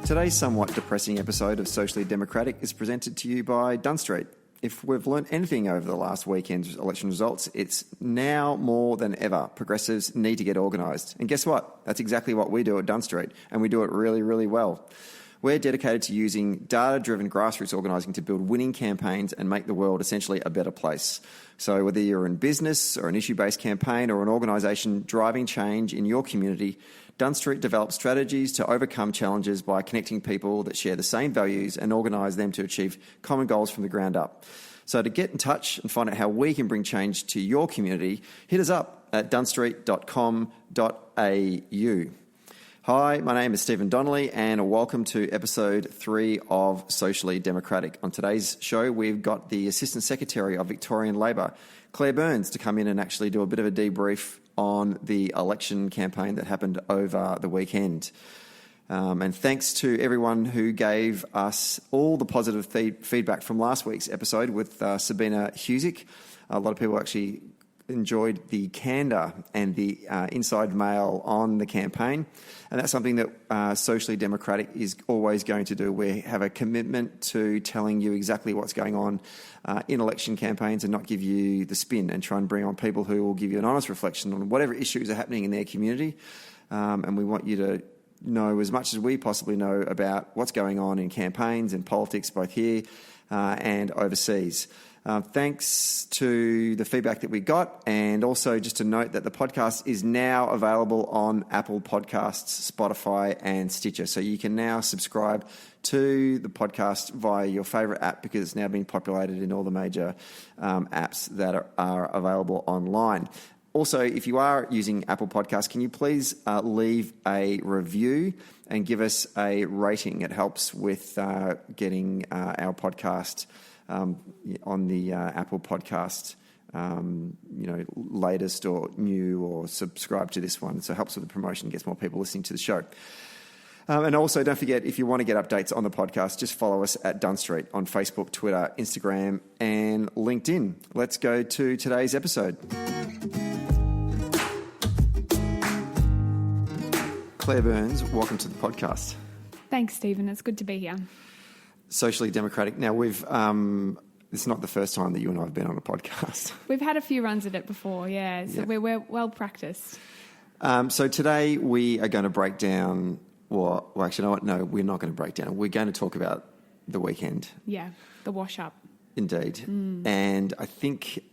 Today's somewhat depressing episode of Socially Democratic is presented to you by Dunn Street. If we've learnt anything over the last weekend's election results, it's now more than ever progressives need to get organised. And guess what? That's exactly what we do at Dunn Street, and we do it really, really well. We're dedicated to using data-driven grassroots organising to build winning campaigns and make the world essentially a better place. So whether you're in business or an issue-based campaign or an organisation driving change in your community, Dunn Street develops strategies to overcome challenges by connecting people that share the same values and organise them to achieve common goals from the ground up. So to get in touch and find out how we can bring change to your community, hit us up at dunnstreet.com.au. Hi, my name is Stephen Donnelly and welcome to Episode 3 of Socially Democratic. On today's show, we've got the Assistant Secretary of Victorian Labor, Clare Burns, to come in and actually do a bit of a debrief on the election campaign that happened over the weekend. And thanks to everyone who gave us all the positive feedback from last week's episode with Sabina Husick. A lot of people actually enjoyed the candour and the inside mail on the campaign. And that's something that Socially Democratic is always going to do. We have a commitment to telling you exactly what's going on in election campaigns and not give you the spin, and try and bring on people who will give you an honest reflection on whatever issues are happening in their community. And we want you to know as much as we possibly know about what's going on in campaigns and politics, both here and overseas. Thanks to the feedback that we got, and also just to note that the podcast is now available on Apple Podcasts, Spotify and Stitcher. So you can now subscribe to the podcast via your favourite app, because it's now been populated in all the major apps that are available online. Also, if you are using Apple Podcasts, can you please leave a review and give us a rating? It helps with getting our podcast on the Apple Podcast, latest or new, or subscribe to this one. So it helps with the promotion, gets more people listening to the show. And also, don't forget, if you want to get updates on the podcast, just follow us at Dunn Street on Facebook, Twitter, Instagram and LinkedIn. Let's go to today's episode. Clare Burns, welcome to the podcast. Thanks, Stephen. It's good to be here. Socially Democratic. Now, it's not the first time that you and I have been on a podcast. We've had a few runs at it before, yeah. So we're well practiced. So today we are going to break down, we're not going to break down. We're going to talk about the weekend. Yeah, the wash-up. Indeed. And I think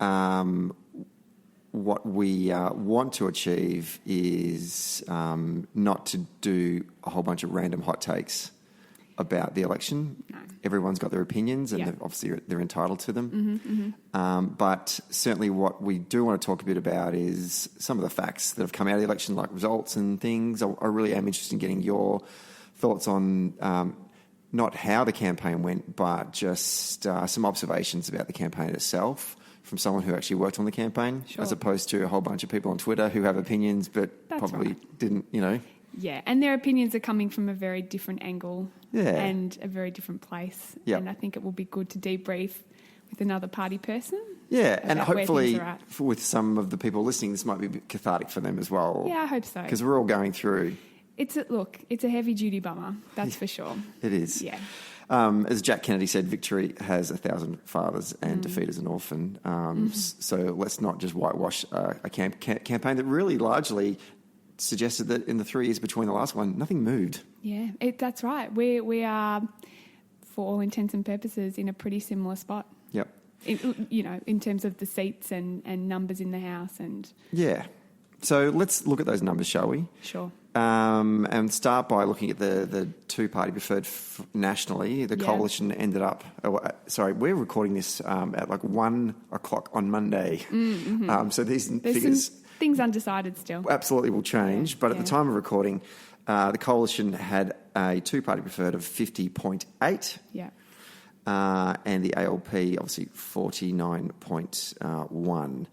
what we want to achieve is not to do a whole bunch of random hot takes about the election. No. Everyone's got their opinions, and obviously they're entitled to them. But certainly what we do want to talk a bit about is some of the facts that have come out of the election, like results and things. I really am interested in getting your thoughts on not how the campaign went, but just some observations about the campaign itself from someone who actually worked on the campaign, as opposed to a whole bunch of people on Twitter who have opinions but didn't, Yeah, and their opinions are coming from a very different angle and a very different place. Yep. And I think it will be good to debrief with another party person. Yeah, and hopefully with some of the people listening, this might be a bit cathartic for them as well. Yeah, I hope so. Because we're all going through. It's a heavy-duty bummer, that's for sure. It is. Yeah. As Jack Kennedy said, victory has 1,000 fathers and defeat is an orphan. So let's not just whitewash a campaign that really largely suggested that in the 3 years between the last one, nothing moved. Yeah, that's right. We are, for all intents and purposes, in a pretty similar spot. Yep. In terms of the seats and numbers in the House. Yeah. So let's look at those numbers, shall we? Sure. And start by looking at the two-party preferred nationally. The coalition ended up... we're recording this at 1 o'clock on Monday. So these figures... Things undecided still. Absolutely will change. But at the time of recording, the coalition had a two-party preferred of 50.8. Yeah. And the ALP, obviously, 49.1.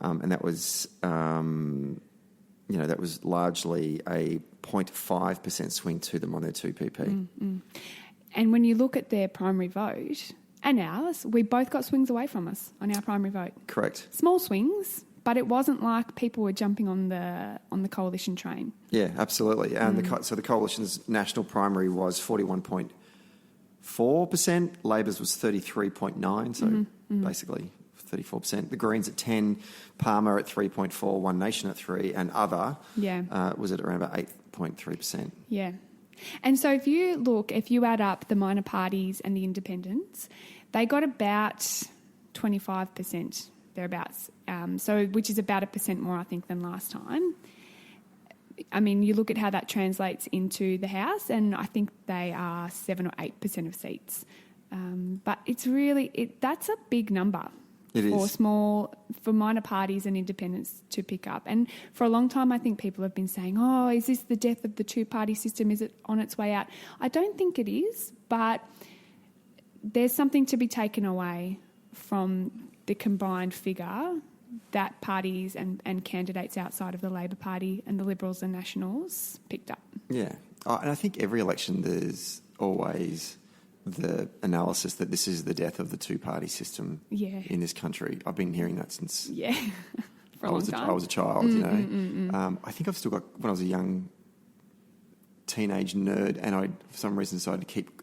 And that was... that was largely a 0.5% swing to them on their 2PP. And when you look at their primary vote, and ours, we both got swings away from us on our primary vote. Correct. Small swings, but it wasn't like people were jumping on the coalition train. Yeah, absolutely. And so the coalition's national primary was 41.4%. Labor's was 33.9%, so basically 34%. The Greens at 10%, Palmer at 3.4%, One Nation at 3%, and other was at around about 8.3%. Yeah. And so if you add up the minor parties and the independents, they got about 25% thereabouts, which is about 1% more, I think, than last time. I mean, you look at how that translates into the House, and I think they are 7 or 8% of seats. But it's really, that's a big number. It is. For minor parties and independents to pick up. And for a long time, I think people have been saying, oh, is this the death of the two-party system? Is it on its way out? I don't think it is, but there's something to be taken away from the combined figure that parties and candidates outside of the Labor Party and the Liberals and Nationals picked up. Yeah. And I think every election there's always the analysis that this is the death of the two-party system in this country. I've been hearing that since for a long time. I was a child, you know. I think I've still got, when I was a young teenage nerd, and I, for some reason, decided to keep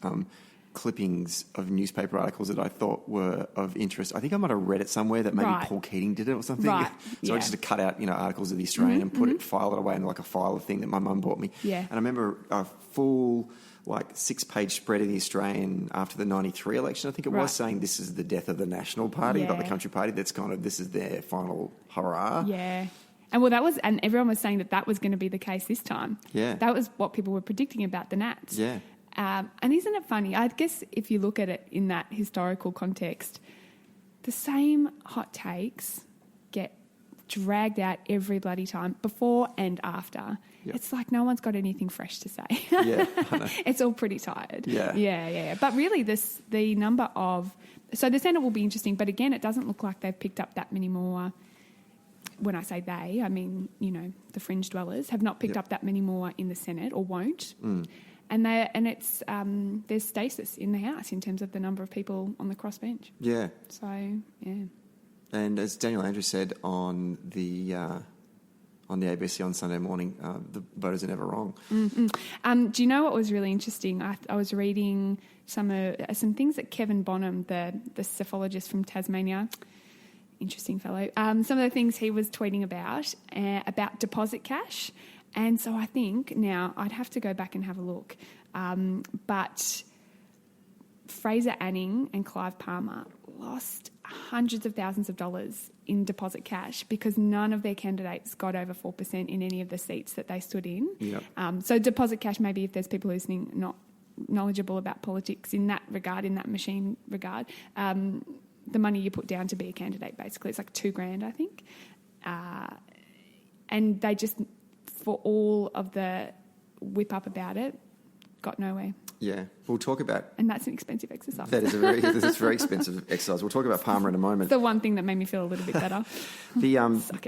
clippings of newspaper articles that I thought were of interest. I think I might have read it somewhere that maybe Paul Keating did it or something. Right. So I just had to cut out, articles of the Australian and file it away in like a file thing that my mum bought me. Yeah. And I remember a full 6-page spread in the Australian after the 93 election, I think it was, saying this is the death of the National Party, not the Country Party. That's kind of, this is their final hurrah. Yeah. And everyone was saying that was going to be the case this time. Yeah. That was what people were predicting about the Nats. Yeah. And isn't it funny? I guess if you look at it in that historical context, the same hot takes get dragged out every bloody time, before and after. Yep. It's like no one's got anything fresh to say. Yeah, I know. It's all pretty tired. Yeah. But really, the number of... So the Senate will be interesting, but again, it doesn't look like they've picked up that many more... When I say they, I mean, the fringe dwellers have not picked up that many more in the Senate, or won't. And it's there's stasis in the House in terms of the number of people on the crossbench. Yeah. So, yeah. And as Daniel Andrews said on the ABC on Sunday morning, the voters are never wrong. Do you know what was really interesting? I was reading some things that Kevin Bonham, the cephalogist from Tasmania, interesting fellow, some of the things he was tweeting about deposit cash. And so I think now I'd have to go back and have a look. But Fraser Anning and Clive Palmer lost hundreds of thousands of dollars in deposit cash because none of their candidates got over 4% in any of the seats that they stood in. Yep. So deposit cash, maybe if there's people listening not knowledgeable about politics in that regard, in that machine regard, the money you put down to be a candidate, basically. It's like $2,000, I think. And they just, for all of the whip up about it, got nowhere. Yeah, we'll talk about... And that's an expensive exercise. That is a very expensive exercise. We'll talk about Palmer in a moment. It's the one thing that made me feel a little bit better.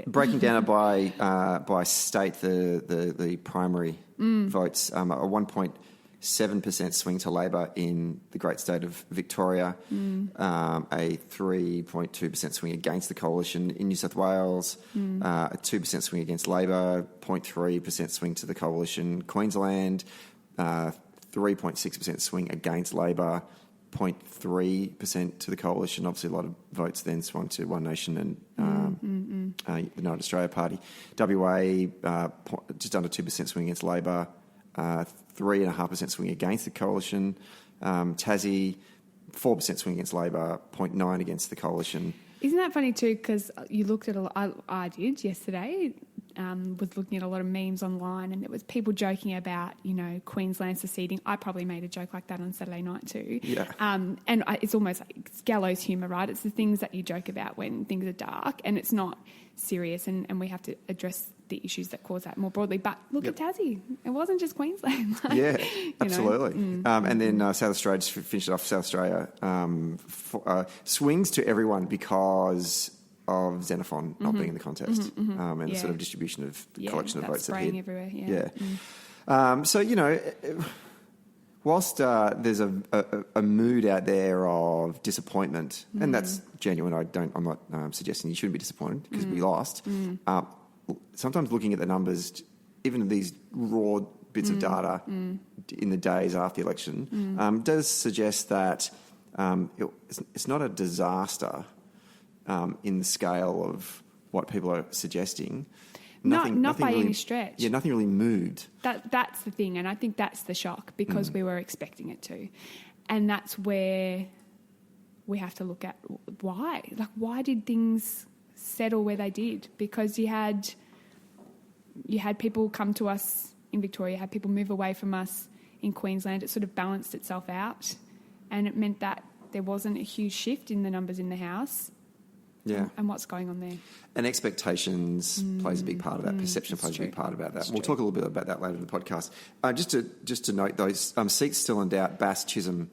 Breaking down it by state, the primary votes, a 1.7% swing to Labor in the great state of Victoria, a 3.2% swing against the coalition in New South Wales, a 2% swing against Labor, 0.3% swing to the coalition, Queensland, 3.6% swing against Labor, 0.3% to the coalition. Obviously, a lot of votes then swung to One Nation and the United Australia Party. WA, just under 2% swing against Labor, 3.5% swing against the coalition. Tassie, 4% swing against Labor, 0.9% against the coalition. Isn't that funny too? Because you looked at a lot, I did yesterday, was looking at a lot of memes online, and there was people joking about, Queensland seceding. I probably made a joke like that on Saturday night too. Yeah. And it's almost like it's gallows humour, right? It's the things that you joke about when things are dark and it's not serious, and we have to address the issues that cause that more broadly. But look at Tassie. It wasn't just Queensland. Absolutely. And then South Australia, just finished it off, South Australia, swings to everyone because of Xenophon not being in the contest and the sort of distribution of the collection of votes that hit. Everywhere, So, whilst there's a mood out there of disappointment, and that's genuine. I'm not suggesting you shouldn't be disappointed because we lost. Sometimes looking at the numbers, even these raw bits of data in the days after the election, does suggest that it's not a disaster in the scale of what people are suggesting. Not by really, any stretch. Yeah, nothing really moved. That's the thing, and I think that's the shock because we were expecting it to. And that's where we have to look at why. Like, why did things settle where they did? Because you had people come to us in Victoria, you had people move away from us in Queensland. It sort of balanced itself out, and it meant that there wasn't a huge shift in the numbers in the House. Yeah. And what's going on there? And expectations plays a big part of that. Perception plays a big part about that. We'll talk a little bit about that later in the podcast. Just to note, those seats still in doubt: Bass, Chisholm,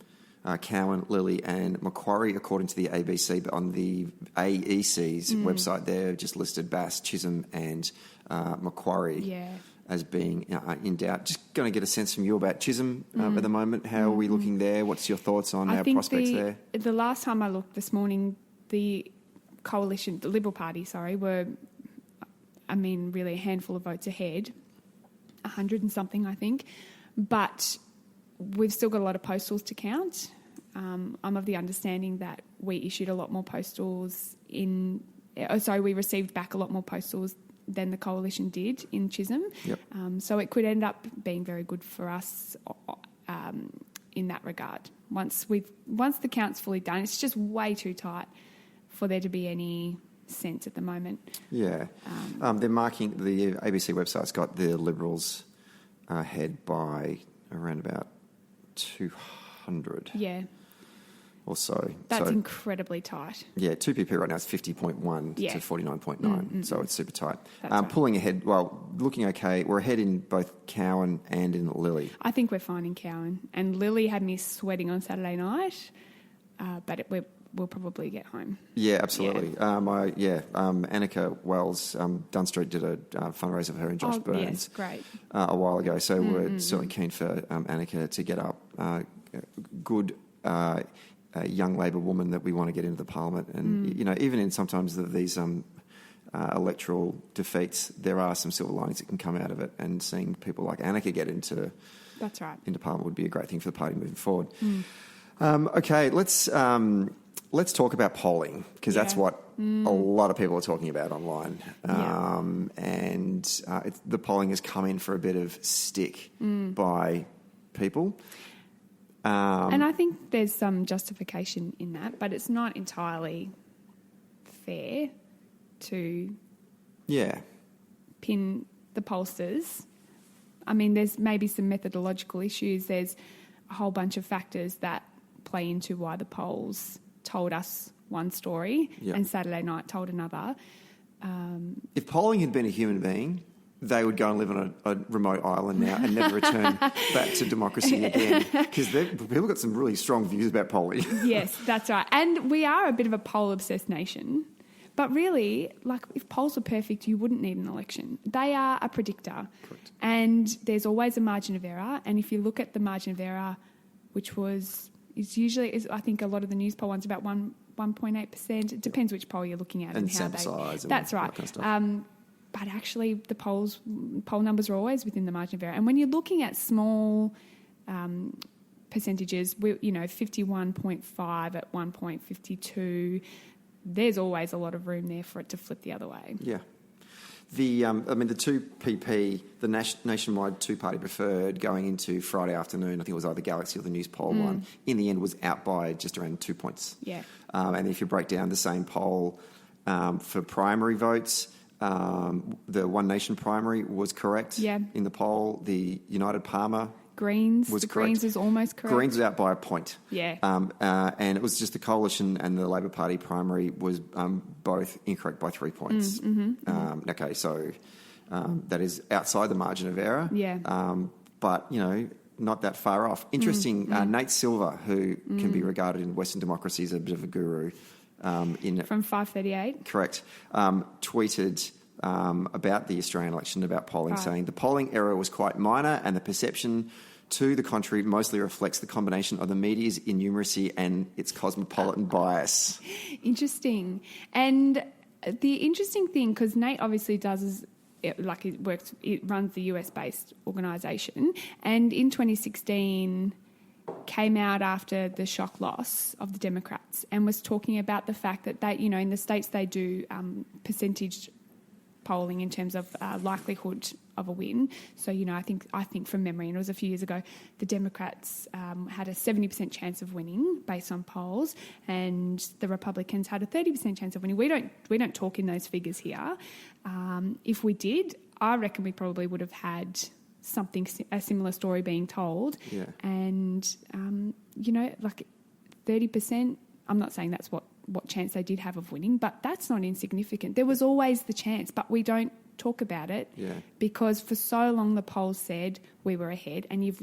Cowan, Lilly and Macquarie, according to the ABC. But on the AEC's website, they're just listed Bass, Chisholm and Macquarie as being in doubt. Just going to get a sense from you about Chisholm at the moment. How are we looking there? What's your thoughts on our prospects there? The last time I looked this morning, the coalition, the Liberal Party, were, really a handful of votes ahead, 100 and something, I think. But we've still got a lot of postals to count. I'm of the understanding that we issued a lot more postals we received back a lot more postals than the coalition did in Chisholm. Yep. So it could end up being very good for us in that regard. Once the count's fully done, it's just way too tight for there to be any sense at the moment. Yeah. They're marking, the ABC website's got the Liberals ahead by around about 200. Yeah. Or so. That's incredibly tight. Yeah, 2PP right now is 50.1 to 49.9, so it's super tight. Right. Pulling ahead, looking okay. We're ahead in both Cowan and in Lilly. I think we're fine in Cowan. And Lilly had me sweating on Saturday night, but we'll probably get home. Yeah, absolutely. Yeah. Annika Wells, Dunn Street did a fundraiser for her and Josh Burns. Yes, great. A while ago, so we're certainly keen for Annika to get up. Good young Labor woman that we want to get into the Parliament. And, even in sometimes these electoral defeats, there are some silver linings that can come out of it. And seeing people like Annika get into Parliament would be a great thing for the party moving forward. Okay, let's talk about polling, because that's what a lot of people are talking about online. And the polling has come in for a bit of stick by people. And I think there's some justification in that, but it's not entirely fair to pin the pollsters. I mean, there's maybe some methodological issues. There's a whole bunch of factors that play into why the polls told us one story and Saturday night told another. If polling had been a human being, they would go and live on a remote island now and never return back to democracy again, because people got some really strong views about polling. Yes, that's right. And we are a bit of a poll-obsessed nation. But really, if polls were perfect, you wouldn't need an election. They are a predictor. Correct. And there's always a margin of error. And if you look at the margin of error, which is usually, I think a lot of the news poll ones about 1.8%. It depends which poll you're looking at and how sample size. That's right. That kind of stuff. But actually, the poll numbers are always within the margin of error. And when you're looking at small percentages, 51.5 at 1.52, there's always a lot of room there for it to flip the other way. Yeah. The 2PP, the nationwide two-party preferred going into Friday afternoon, I think it was either Galaxy or the News poll one, in the end was out by just around 2 points. Yeah. And if you break down the same poll for primary votes, the One Nation primary was correct in the poll. The United Palmer Greens was the correct. Greens is almost correct. Greens was out by a point. Yeah. And it was just the Coalition and the Labor Party primary was both incorrect by 3 points. Okay, so that is outside the margin of error. Yeah. But, not that far off. Interesting, Nate Silver, who can be regarded in Western democracy as a bit of a guru. From 538? Correct. Tweeted about the Australian election, about polling, saying the polling error was quite minor and the perception To the contrary, mostly reflects the combination of the media's innumeracy and its cosmopolitan bias. Interesting. And the interesting thing, because Nate obviously it runs the US-based organisation, and in 2016 came out after the shock loss of the Democrats and was talking about the fact that they, in the states they do percentage polling in terms of likelihood of a win. So, I think from memory, and it was a few years ago, the Democrats had a 70% chance of winning based on polls, and the Republicans had a 30% chance of winning. We don't talk in those figures here. If we did, I reckon we probably would have had a similar story being told. Yeah. And 30%. I'm not saying that's what chance they did have of winning, but that's not insignificant. There was always the chance, but we don't talk about it because for so long the polls said we were ahead, and you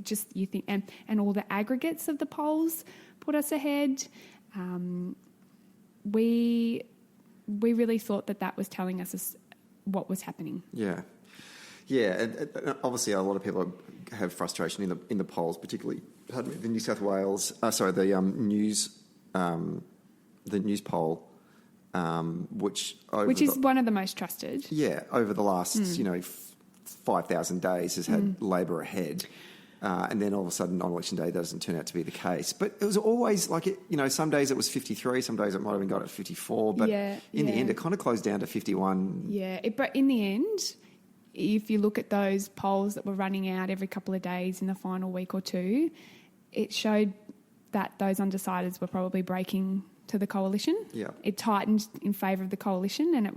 think and all the aggregates of the polls put us ahead. We really thought that was telling us what was happening. Yeah. And obviously a lot of people have frustration in the polls, particularly the New South Wales, the news poll, which is one of the most trusted. Yeah, over the last 5,000 days has had Labor ahead, and then all of a sudden on election day that doesn't turn out to be the case. But it was always some days it was 53, some days it might have been got at 54, but in the end it kind of closed down to 51. Yeah, but in the end, if you look at those polls that were running out every couple of days in the final week or two, it showed that those undecideds were probably breaking to the coalition. Yeah. It tightened in favour of the coalition, and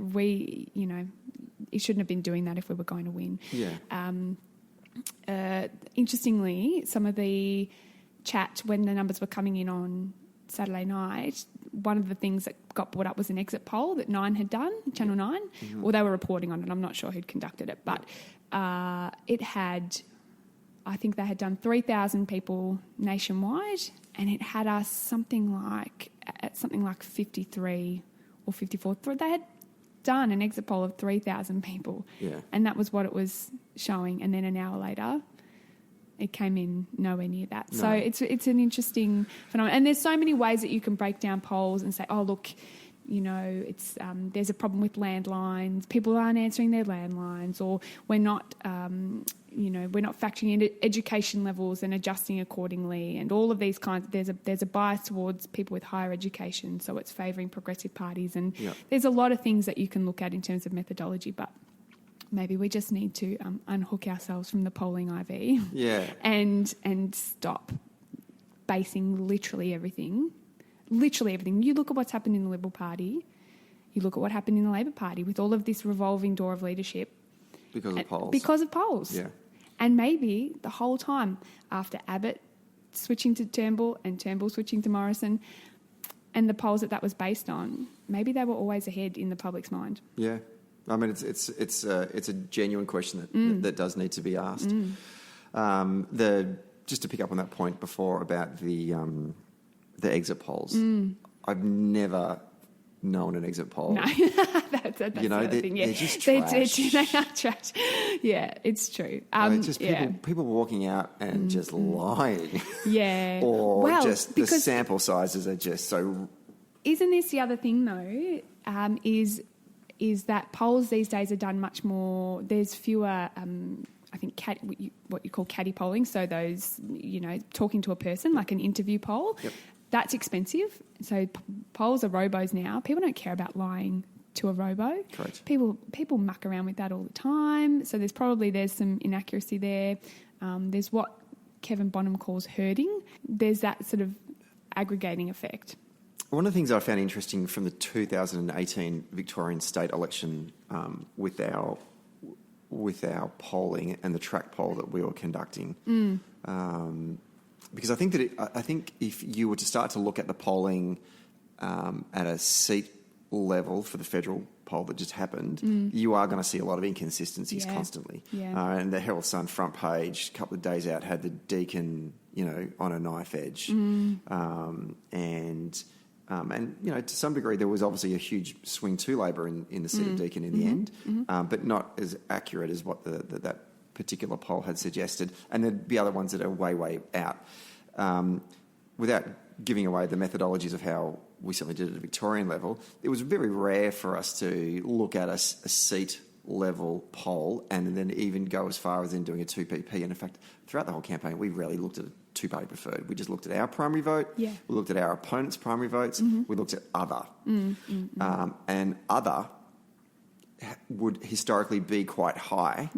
it shouldn't have been doing that if we were going to win. Yeah. Interestingly, some of the chat when the numbers were coming in on Saturday night, one of the things that got brought up was an exit poll that Nine had done, Channel 9. Mm-hmm. Or they were reporting on it. I'm not sure who'd conducted it, but it had, I think they had done 3,000 people nationwide, and it had us something like 53 or 54. They had done an exit poll of 3,000 people, and that was what it was showing. And then an hour later, it came in nowhere near that. No. So it's an interesting phenomenon. And there's so many ways that you can break down polls and say, oh, look, it's there's a problem with landlines. People aren't answering their landlines, or we're not factoring in education levels and adjusting accordingly, and all of these kinds. There's a bias towards people with higher education, so it's favouring progressive parties, and there's a lot of things that you can look at in terms of methodology, but maybe we just need to unhook ourselves from the polling IV, and stop basing literally everything. You look at what's happened in the Liberal Party, you look at what happened in the Labor Party with all of this revolving door of leadership. Because of polls. Because of polls. Yeah. And maybe the whole time after Abbott switching to Turnbull and Turnbull switching to Morrison, and the polls that was based on, maybe they were always ahead in the public's mind. Yeah. I mean, it's a genuine question that does need to be asked. Just to pick up on that point before about the exit polls, I've never known an exit poll. No, that's the other thing. Yeah, they're just trash. They are trash. Yeah, it's true. It's just people walking out and just lying. Yeah, or the sample sizes are just so. Isn't this the other thing though? Is that polls these days are done much more. There's fewer. I think what you call caddy polling. So those talking to a person like an interview poll. Yep. That's expensive. So polls are robos now. People don't care about lying to a robo. Correct. People muck around with that all the time. So there's some inaccuracy there. There's what Kevin Bonham calls herding. There's that sort of aggregating effect. One of the things I found interesting from the 2018 Victorian state election with our polling and the track poll that we were conducting. Because I think if you were to start to look at the polling at a seat level for the federal poll that just happened, you are going to see a lot of inconsistencies constantly. Yeah. And the Herald Sun front page, a couple of days out, had the Deakin, on a knife edge. And to some degree, there was obviously a huge swing to Labor in the seat of Deakin in the end, but not as accurate as what that particular poll had suggested, and there'd be other ones that are way out. Without giving away the methodologies of how we certainly did it at a Victorian level, it was very rare for us to look at a seat level poll and then even go as far as in doing a 2PP. And in fact, throughout the whole campaign, we rarely looked at a two-party preferred. We just looked at our primary vote. Yeah. We looked at our opponent's primary votes. We looked at other. And other would historically be quite high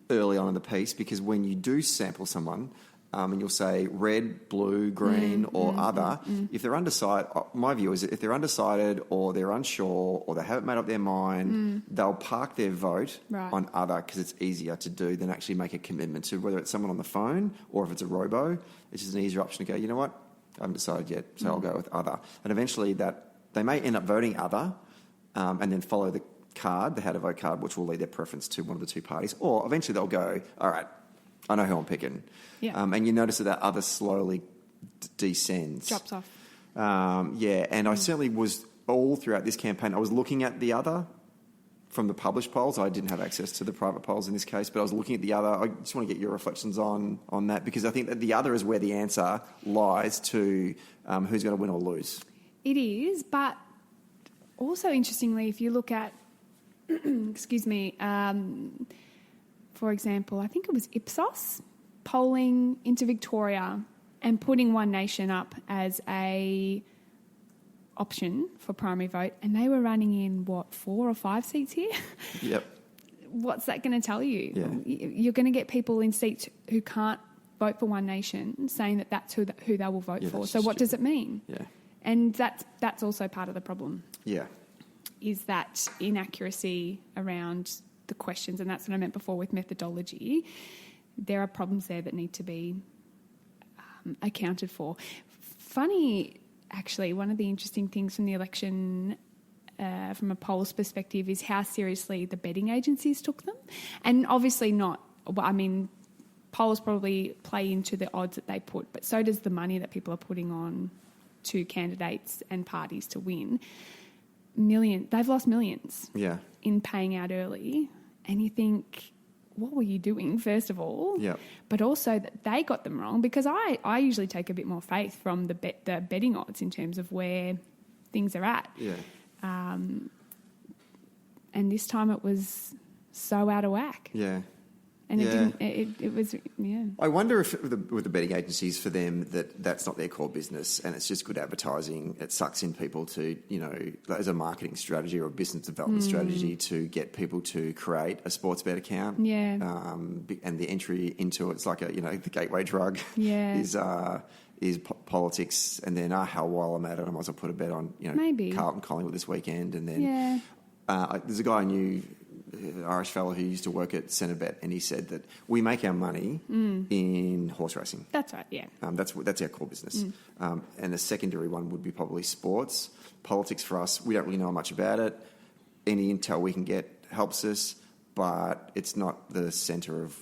early on in the piece, because when you do sample someone, and you'll say red, blue, green, or other, if they're undecided, my view is that if they're undecided or they're unsure or they haven't made up their mind, they'll park their vote on other, because it's easier to do than actually make a commitment to whether it's someone on the phone or if it's a robo. It's just an easier option to go, you know what, I haven't decided yet, so I'll go with other. And eventually that they may end up voting other and then follow the card, the how to vote card, which will lead their preference to one of the two parties. Or eventually they'll go, all right, I know who I'm picking. Yeah. And you notice that other slowly descends. Drops off. And I certainly was all throughout this campaign, I was looking at the other from the published polls. I didn't have access to the private polls in this case, but I was looking at the other. I just want to get your reflections on that, because I think that the other is where the answer lies to who's going to win or lose. It is, but also interestingly, if you look at, excuse me, for example, I think it was Ipsos polling into Victoria and putting One Nation up as a option for primary vote, and they were running in, 4 or 5 seats here? Yep. What's that going to tell you? Yeah. You're going to get people in seats who can't vote for One Nation saying that that's who they will vote for. So what does it mean? Yeah. And that's also part of the problem. Yeah. Is that inaccuracy around the questions, and that's what I meant before with methodology. There are problems there that need to be accounted for. Funny, actually, one of the interesting things from the election from a polls perspective is how seriously the betting agencies took them. And obviously not, I mean, polls probably play into the odds that they put, but so does the money that people are putting on to candidates and parties to win. They've lost millions in paying out early. And you think, what were you doing, first of all? Yeah. But also that they got them wrong, because I usually take a bit more faith from the betting odds in terms of where things are at. Yeah. And this time it was so out of whack. Yeah. And it was. I wonder if with the betting agencies, for them, that's not their core business and it's just good advertising. It sucks in people to, as a marketing strategy or a business development strategy to get people to create a sports bet account. Yeah. And the entry into it's like the gateway drug is politics. And then, while I'm at it, I might as well put a bet on, maybe Carlton Collingwood this weekend. And then there's a guy I knew, an Irish fellow who used to work at Centrebet, and he said that we make our money in horse racing. That's right, yeah. That's our core business. And the secondary one would be probably sports. Politics for us, we don't really know much about it. Any intel we can get helps us, but it's not the centre of...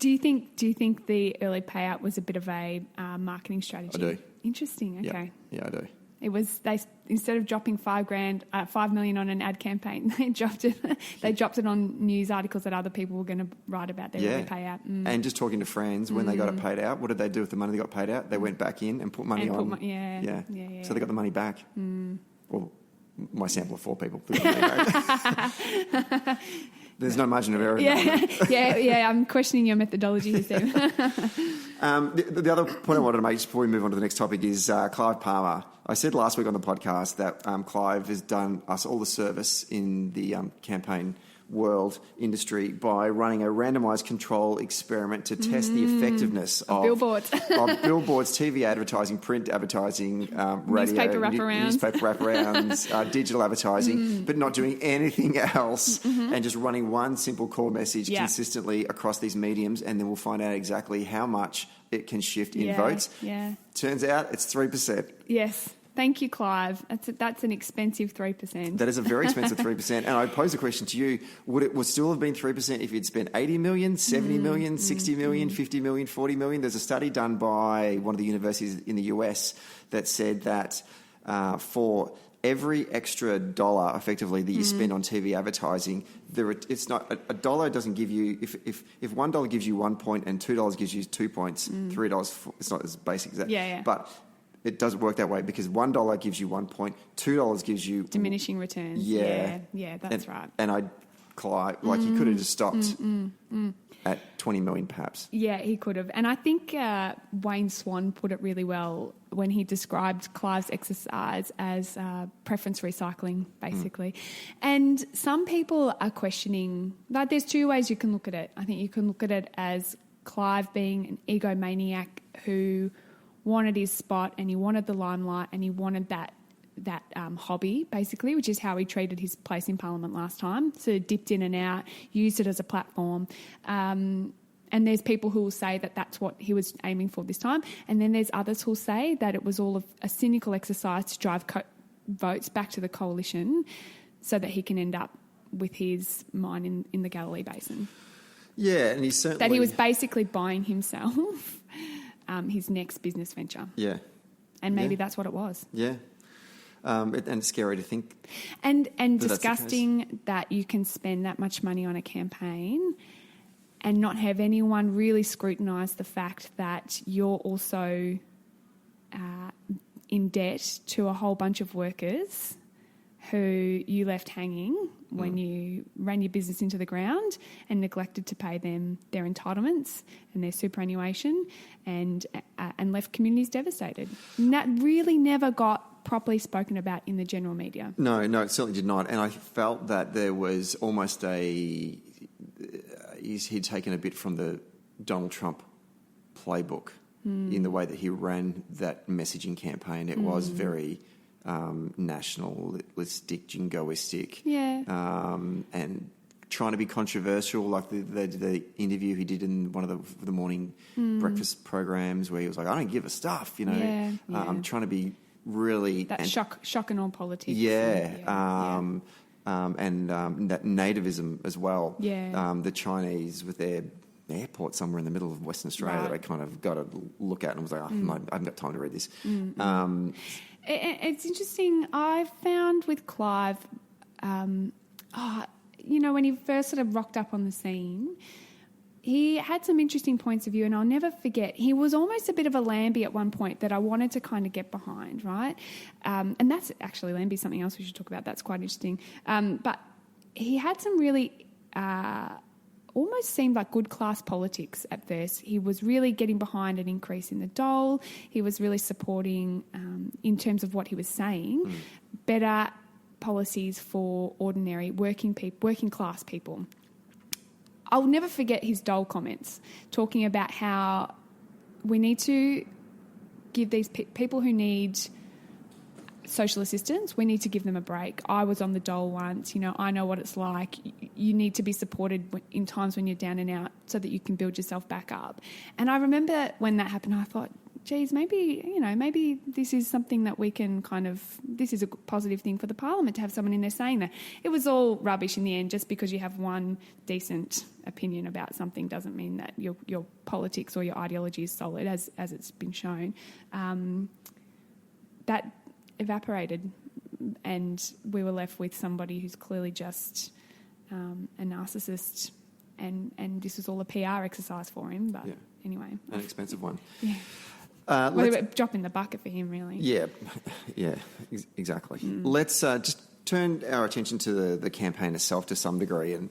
Do you think the early payout was a bit of a marketing strategy? I do. Interesting, okay. Yeah, I do. It was instead of dropping $5 million on an ad campaign, they dropped it on news articles that other people were going to write about their early payout. And just talking to friends, when they got it paid out, what did they do with the money they got paid out? They went back in and put money on. So they got the money back. Well, my sample of 4 people. There's no margin of error. I'm questioning your methodology here, Steve. The other point I wanted to make just before we move on to the next topic is Clive Palmer. I said last week on the podcast that Clive has done us all the service in the campaign world industry by running a randomised control experiment to test the effectiveness of billboards, TV advertising, print advertising, radio, newspaper wraparounds, digital advertising, but not doing anything else, and just running one simple core message consistently across these mediums, and then we'll find out exactly how much it can shift in votes. Yeah. Turns out it's 3%. Yes. Thank you, Clive. That's an expensive 3%. That is a very expensive 3%. And I pose the question to you, would it still have been 3% if you'd spent 80 million, 70 million, 60 million, 50 million, 40 million? There's a study done by one of the universities in the US that said that for every extra dollar effectively that you spend on TV advertising, it's not a dollar doesn't give you if $1 gives you 1 point and $2 gives you 2 points, $3 it's not as basic as that. Yeah. But it doesn't work that way because $1 gives you 1 point, $2 gives you diminishing returns. Yeah, that's right. And Clive, he could have just stopped at 20 million perhaps. Yeah, he could have. And I think Wayne Swan put it really well when he described Clive's exercise as preference recycling, basically. And some people are questioning, like, there's two ways you can look at it. I think you can look at it as Clive being an egomaniac who wanted his spot and he wanted the limelight and he wanted that hobby, basically, which is how he treated his place in Parliament last time. So dipped in and out, used it as a platform. And there's people who will say that that's what he was aiming for this time. And then there's others who will say that it was all of a cynical exercise to drive votes back to the coalition so that he can end up with his mine in the Galilee Basin. Yeah, and he certainly... That he was basically buying himself his next business venture. Yeah. And maybe that's what it was. Yeah. And it's scary to think. And disgusting that you can spend that much money on a campaign and not have anyone really scrutinise the fact that you're also in debt to a whole bunch of workers who you left hanging when you ran your business into the ground and neglected to pay them their entitlements and their superannuation and left communities devastated. And that really never got properly spoken about in the general media. No, it certainly did not. And I felt that there was almost he'd taken a bit from the Donald Trump playbook in the way that he ran that messaging campaign. It was very nationalistic, jingoistic. Yeah. And trying to be controversial, like the interview he did in one of the morning breakfast programs where he was like, I don't give a stuff, I'm trying to be really... That shock and awe politics. Yeah. And that nativism as well. Yeah. The Chinese with their airport somewhere in the middle of Western Australia that I kind of got to look at and was like, I haven't got time to read this. It's interesting. I found with Clive, when he first sort of rocked up on the scene, he had some interesting points of view, and I'll never forget. He was almost a bit of a Lambie at one point that I wanted to kind of get behind, right? And that's actually Lambie, something else we should talk about. That's quite interesting. But he had some really... almost seemed like good class politics at first. He was really getting behind an increase in the dole. He was really supporting, in terms of what he was saying, better policies for ordinary working class people. I'll never forget his dole comments, talking about how we need to give these people who need social assistance, we need to give them a break. I was on the dole once, I know what it's like. You need to be supported in times when you're down and out so that you can build yourself back up. And I remember when that happened, I thought, geez, maybe this is something that we can this is a positive thing for the Parliament to have someone in there saying that. It was all rubbish in the end. Just because you have one decent opinion about something doesn't mean that your politics or your ideology is solid, as it's been shown. That evaporated, and we were left with somebody who's clearly just a narcissist, and this was all a PR exercise for him. But anyway, an expensive one. Yeah. A drop in the bucket for him, really. Yeah, exactly. Let's just turn our attention to the campaign itself to some degree. And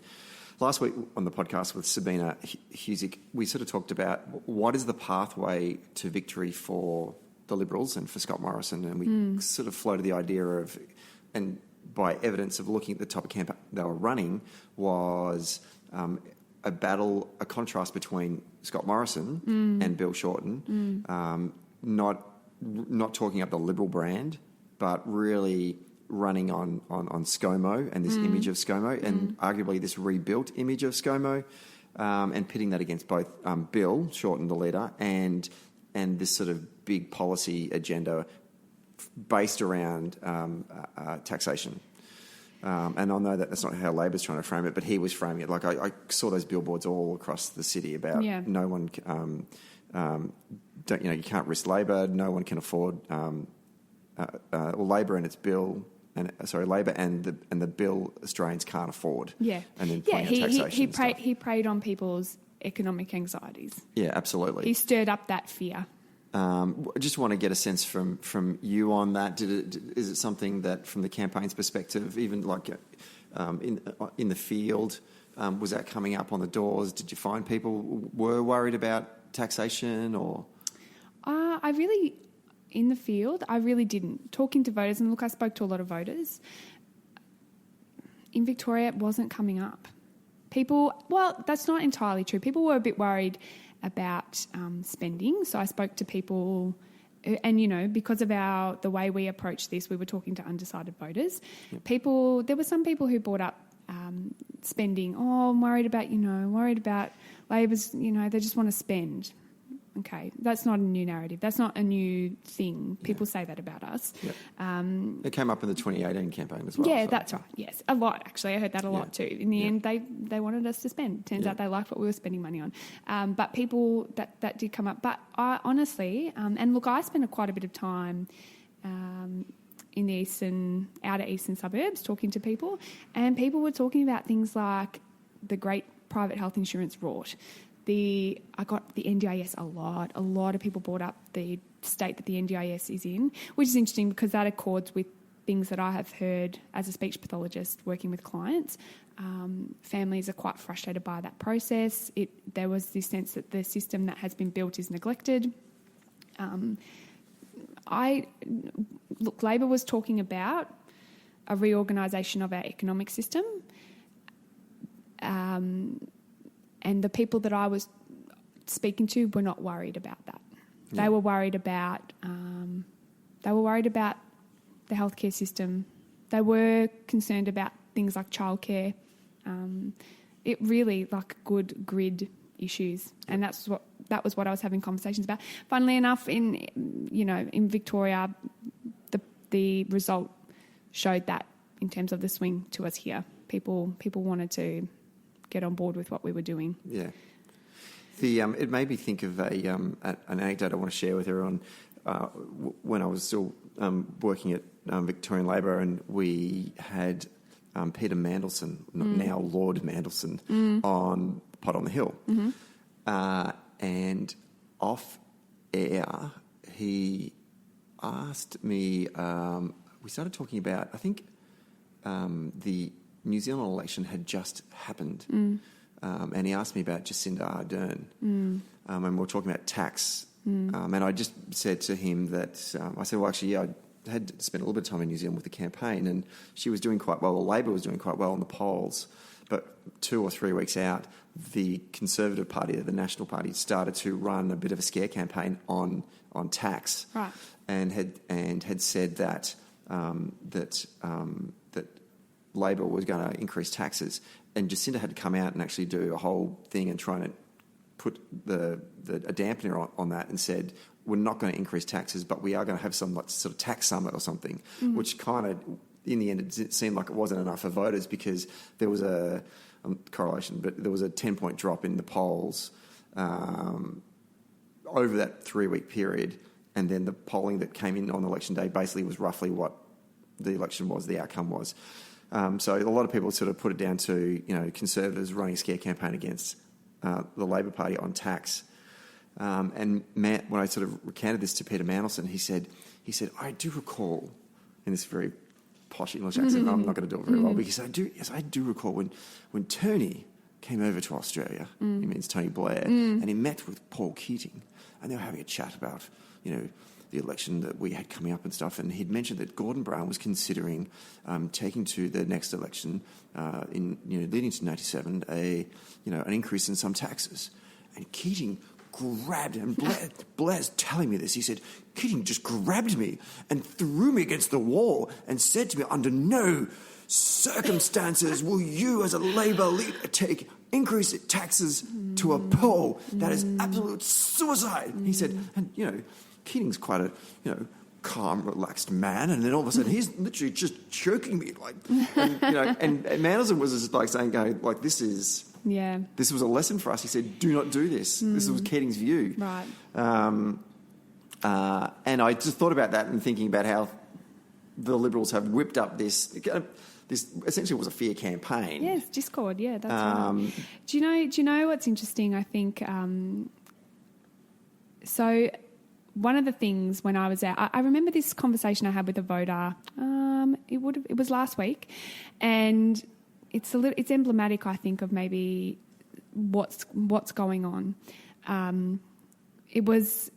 last week on the podcast with Sabina Husick, we sort of talked about what is the pathway to victory for the Liberals and for Scott Morrison, and we sort of floated the idea of, and by evidence of looking at the type of campaign they were running, was a contrast between Scott Morrison and Bill Shorten, not talking up the Liberal brand, but really running on ScoMo and this image of ScoMo, and arguably this rebuilt image of ScoMo, and pitting that against both Bill Shorten, the leader, and this sort of big policy agenda based around taxation. And I know that that's not how Labor's trying to frame it, but he was framing it. Like I saw those billboards all across the city about no one, you can't risk Labor, no one can afford, or Labor and its bill Labor and the bill Australians can't afford. Yeah. And then pointing out taxation. He preyed on people's economic anxieties. Yeah, absolutely. He stirred up that fear. I just want to get a sense from you on that. Is it something that, from the campaign's perspective, even like in the field, was that coming up on the doors? Did you find people were worried about taxation, or? In the field, I really didn't. Talking to voters, and look, I spoke to a lot of voters. In Victoria, it wasn't coming up. That's not entirely true. People were a bit worried about spending. So I spoke to people, and, because of the way we approach this, we were talking to undecided voters. Yep. There were some people who brought up spending. Oh, I'm worried about Labor's, they just want to spend. Okay, that's not a new narrative. That's not a new thing. People say that about us. Yep. It came up in the 2018 campaign as well. Yeah, so. That's right. Yes, a lot actually. I heard that a lot too. In the end, they wanted us to spend. Turns out they liked what we were spending money on. But people that did come up. But I honestly, and look, I spent quite a bit of time in the outer eastern suburbs talking to people, and people were talking about things like the great private health insurance rort. I got the NDIS a lot. A lot of people brought up the state that the NDIS is in, which is interesting because that accords with things that I have heard as a speech pathologist working with clients. Families are quite frustrated by that process. There was this sense that the system that has been built is neglected. Labor was talking about a reorganisation of our economic system. And the people that I was speaking to were not worried about that. Yeah. They were worried about the healthcare system. They were concerned about things like childcare. It really like good grid issues, and that was what I was having conversations about. Funnily enough, in Victoria, the result showed that in terms of the swing to us here, people wanted to get on board with what we were doing. Yeah. It made me think of an anecdote I want to share with everyone. When I was still working at Victorian Labor, and we had Peter Mandelson, now Lord Mandelson, on Pot on the Hill. Mm-hmm. And off air, he asked me, we started talking about, I think the New Zealand election had just happened, and he asked me about Jacinda Ardern, and we were talking about tax, and I just said to him that, I said, well, actually, I had spent a little bit of time in New Zealand with the campaign, and she was doing quite well, or Labor was doing quite well in the polls, but 2 or 3 weeks out, the Conservative Party, the National Party, started to run a bit of a scare campaign on tax, right, and had said that that Labor was going to increase taxes, and Jacinda had to come out and actually do a whole thing and try and put a dampener on that, and said, we're not going to increase taxes, but we are going to have some sort of tax summit or something, which kind of, in the end, it seemed like it wasn't enough for voters, because there was a correlation, but there was a 10-point drop in the polls over that 3-week period, and then the polling that came in on election day basically was roughly what the election was, the outcome was. So a lot of people sort of put it down to, Conservatives running a scare campaign against the Labor Party on tax. And Matt, when I sort of recounted this to Peter Mandelson, he said, I do recall, in this very posh English accent, I'm not going to do it very well, because I do recall when Tony came over to Australia, he means Tony Blair, and he met with Paul Keating, and they were having a chat about, the election that we had coming up and stuff, and he'd mentioned that Gordon Brown was considering taking to the next election leading to 97 an increase in some taxes, and Keating grabbed him. Blair's telling me this. He said, Keating just grabbed me and threw me against the wall and said to me, under no circumstances will you as a Labor leader increase taxes to a poll. That is absolute suicide. He said, and Keating's quite a calm, relaxed man, and then all of a sudden he's literally just choking me, and Mandelson was just like saying, this was a lesson for us. He said, do not do this. This was Keating's view. Right. And I just thought about that and thinking about how the Liberals have whipped up this essentially was a fear campaign. Yes, discord. Yeah, that's right. Do you know what's interesting? I think so. One of the things when I was out, I remember this conversation I had with a voter. It was last week, and it's emblematic, I think, of maybe what's going on. It was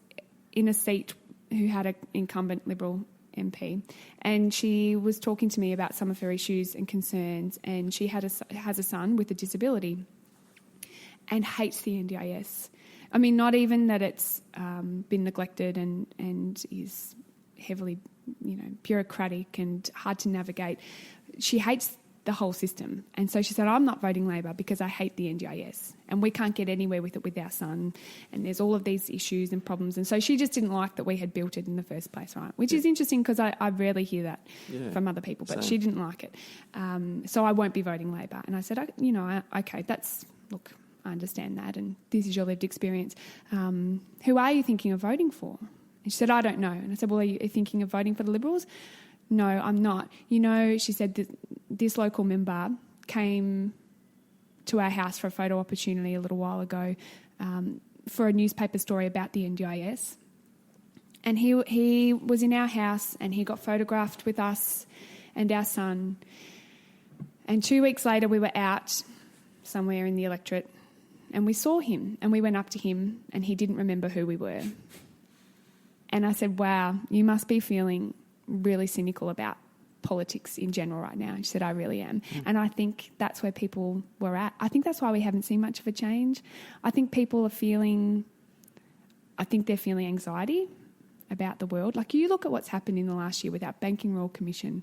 in a seat who had an incumbent Liberal MP, and she was talking to me about some of her issues and concerns, and she has a son with a disability and hates the NDIS. I mean, not even that it's been neglected and is heavily, bureaucratic and hard to navigate. She hates the whole system. And so she said, I'm not voting Labor because I hate the NDIS and we can't get anywhere with it with our son, and there's all of these issues and problems. And so she just didn't like that we had built it in the first place, right? Which is interesting because I rarely hear that from other people, but she didn't like it. So I won't be voting Labor. And I said, okay, look, I understand that, and this is your lived experience. Who are you thinking of voting for? And she said, I don't know. And I said, well, are you thinking of voting for the Liberals? No, I'm not. She said that this local member came to our house for a photo opportunity a little while ago for a newspaper story about the NDIS. And he was in our house and he got photographed with us and our son. And 2 weeks later we were out somewhere in the electorate and we saw him and we went up to him and he didn't remember who we were. And I said, wow, you must be feeling really cynical about politics in general right now. And she said, I really am. And I think that's where people were at. I think that's why we haven't seen much of a change. I think people are feeling anxiety about the world. Like, you look at what's happened in the last year with our Banking Royal Commission,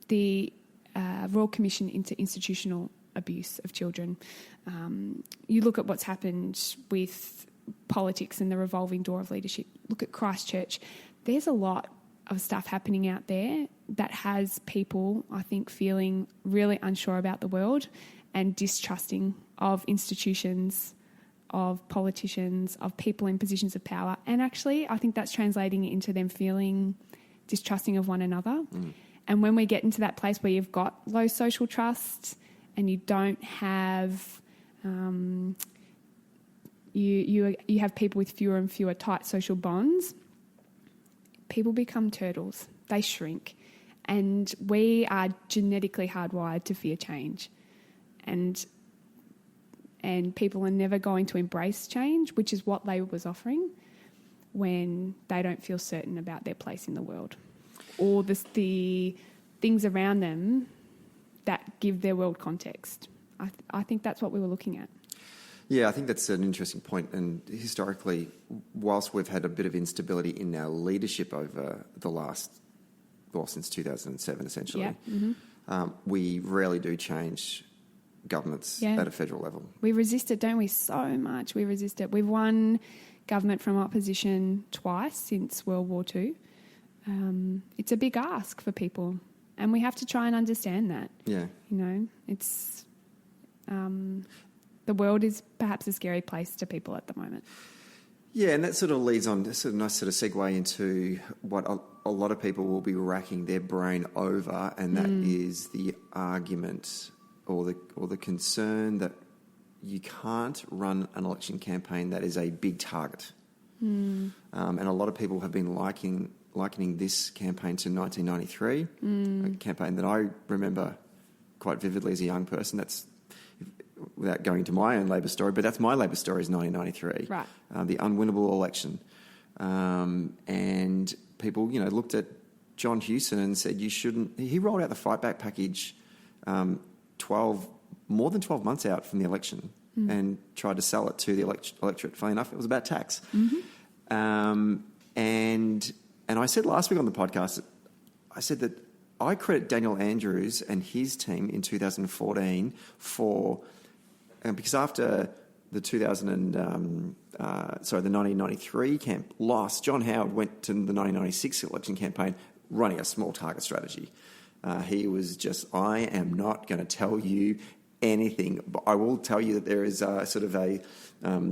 the Royal Commission into institutional abuse of children. You look at what's happened with politics and the revolving door of leadership. Look at Christchurch. There's a lot of stuff happening out there that has people, I think, feeling really unsure about the world and distrusting of institutions, of politicians, of people in positions of power. And actually, I think that's translating into them feeling distrusting of one another. And when we get into that place where you've got low social trust and you don't have... You have people with fewer and fewer tight social bonds, people become turtles. They shrink. And we are genetically hardwired to fear change. And people are never going to embrace change, which is what Labor was offering, when they don't feel certain about their place in the world or the things around them that give their world context. I think that's what we were looking at. Yeah, I think that's an interesting point. And historically, whilst we've had a bit of instability in our leadership over since 2007, essentially, we rarely do change governments at a federal level. We resist it, don't we? So much. We resist it. We've won government from opposition twice since World War II. It's a big ask for people, and we have to try and understand that. Yeah. It's... the world is perhaps a scary place to people at the moment. Yeah, and that sort of leads on, that's a nice sort of segue into what a lot of people will be racking their brain over, and that is the argument or the concern that you can't run an election campaign that is a big target. And a lot of people have been likening this campaign to 1993, a campaign that I remember quite vividly as a young person. That's without going into my own Labor story, but that's my Labor story is 1993, right? The unwinnable election, and people, looked at John Hewson and said you shouldn't. He rolled out the Fight Back package, more than 12 months out from the election, and tried to sell it to the electorate. Funny enough, it was about tax, and I said last week on the podcast, I said that I credit Daniel Andrews and his team in 2014 for. Because after the 1993 camp loss, John Howard went to the 1996 election campaign running a small target strategy. He was just, I am not going to tell you anything. But I will tell you that there is sort of a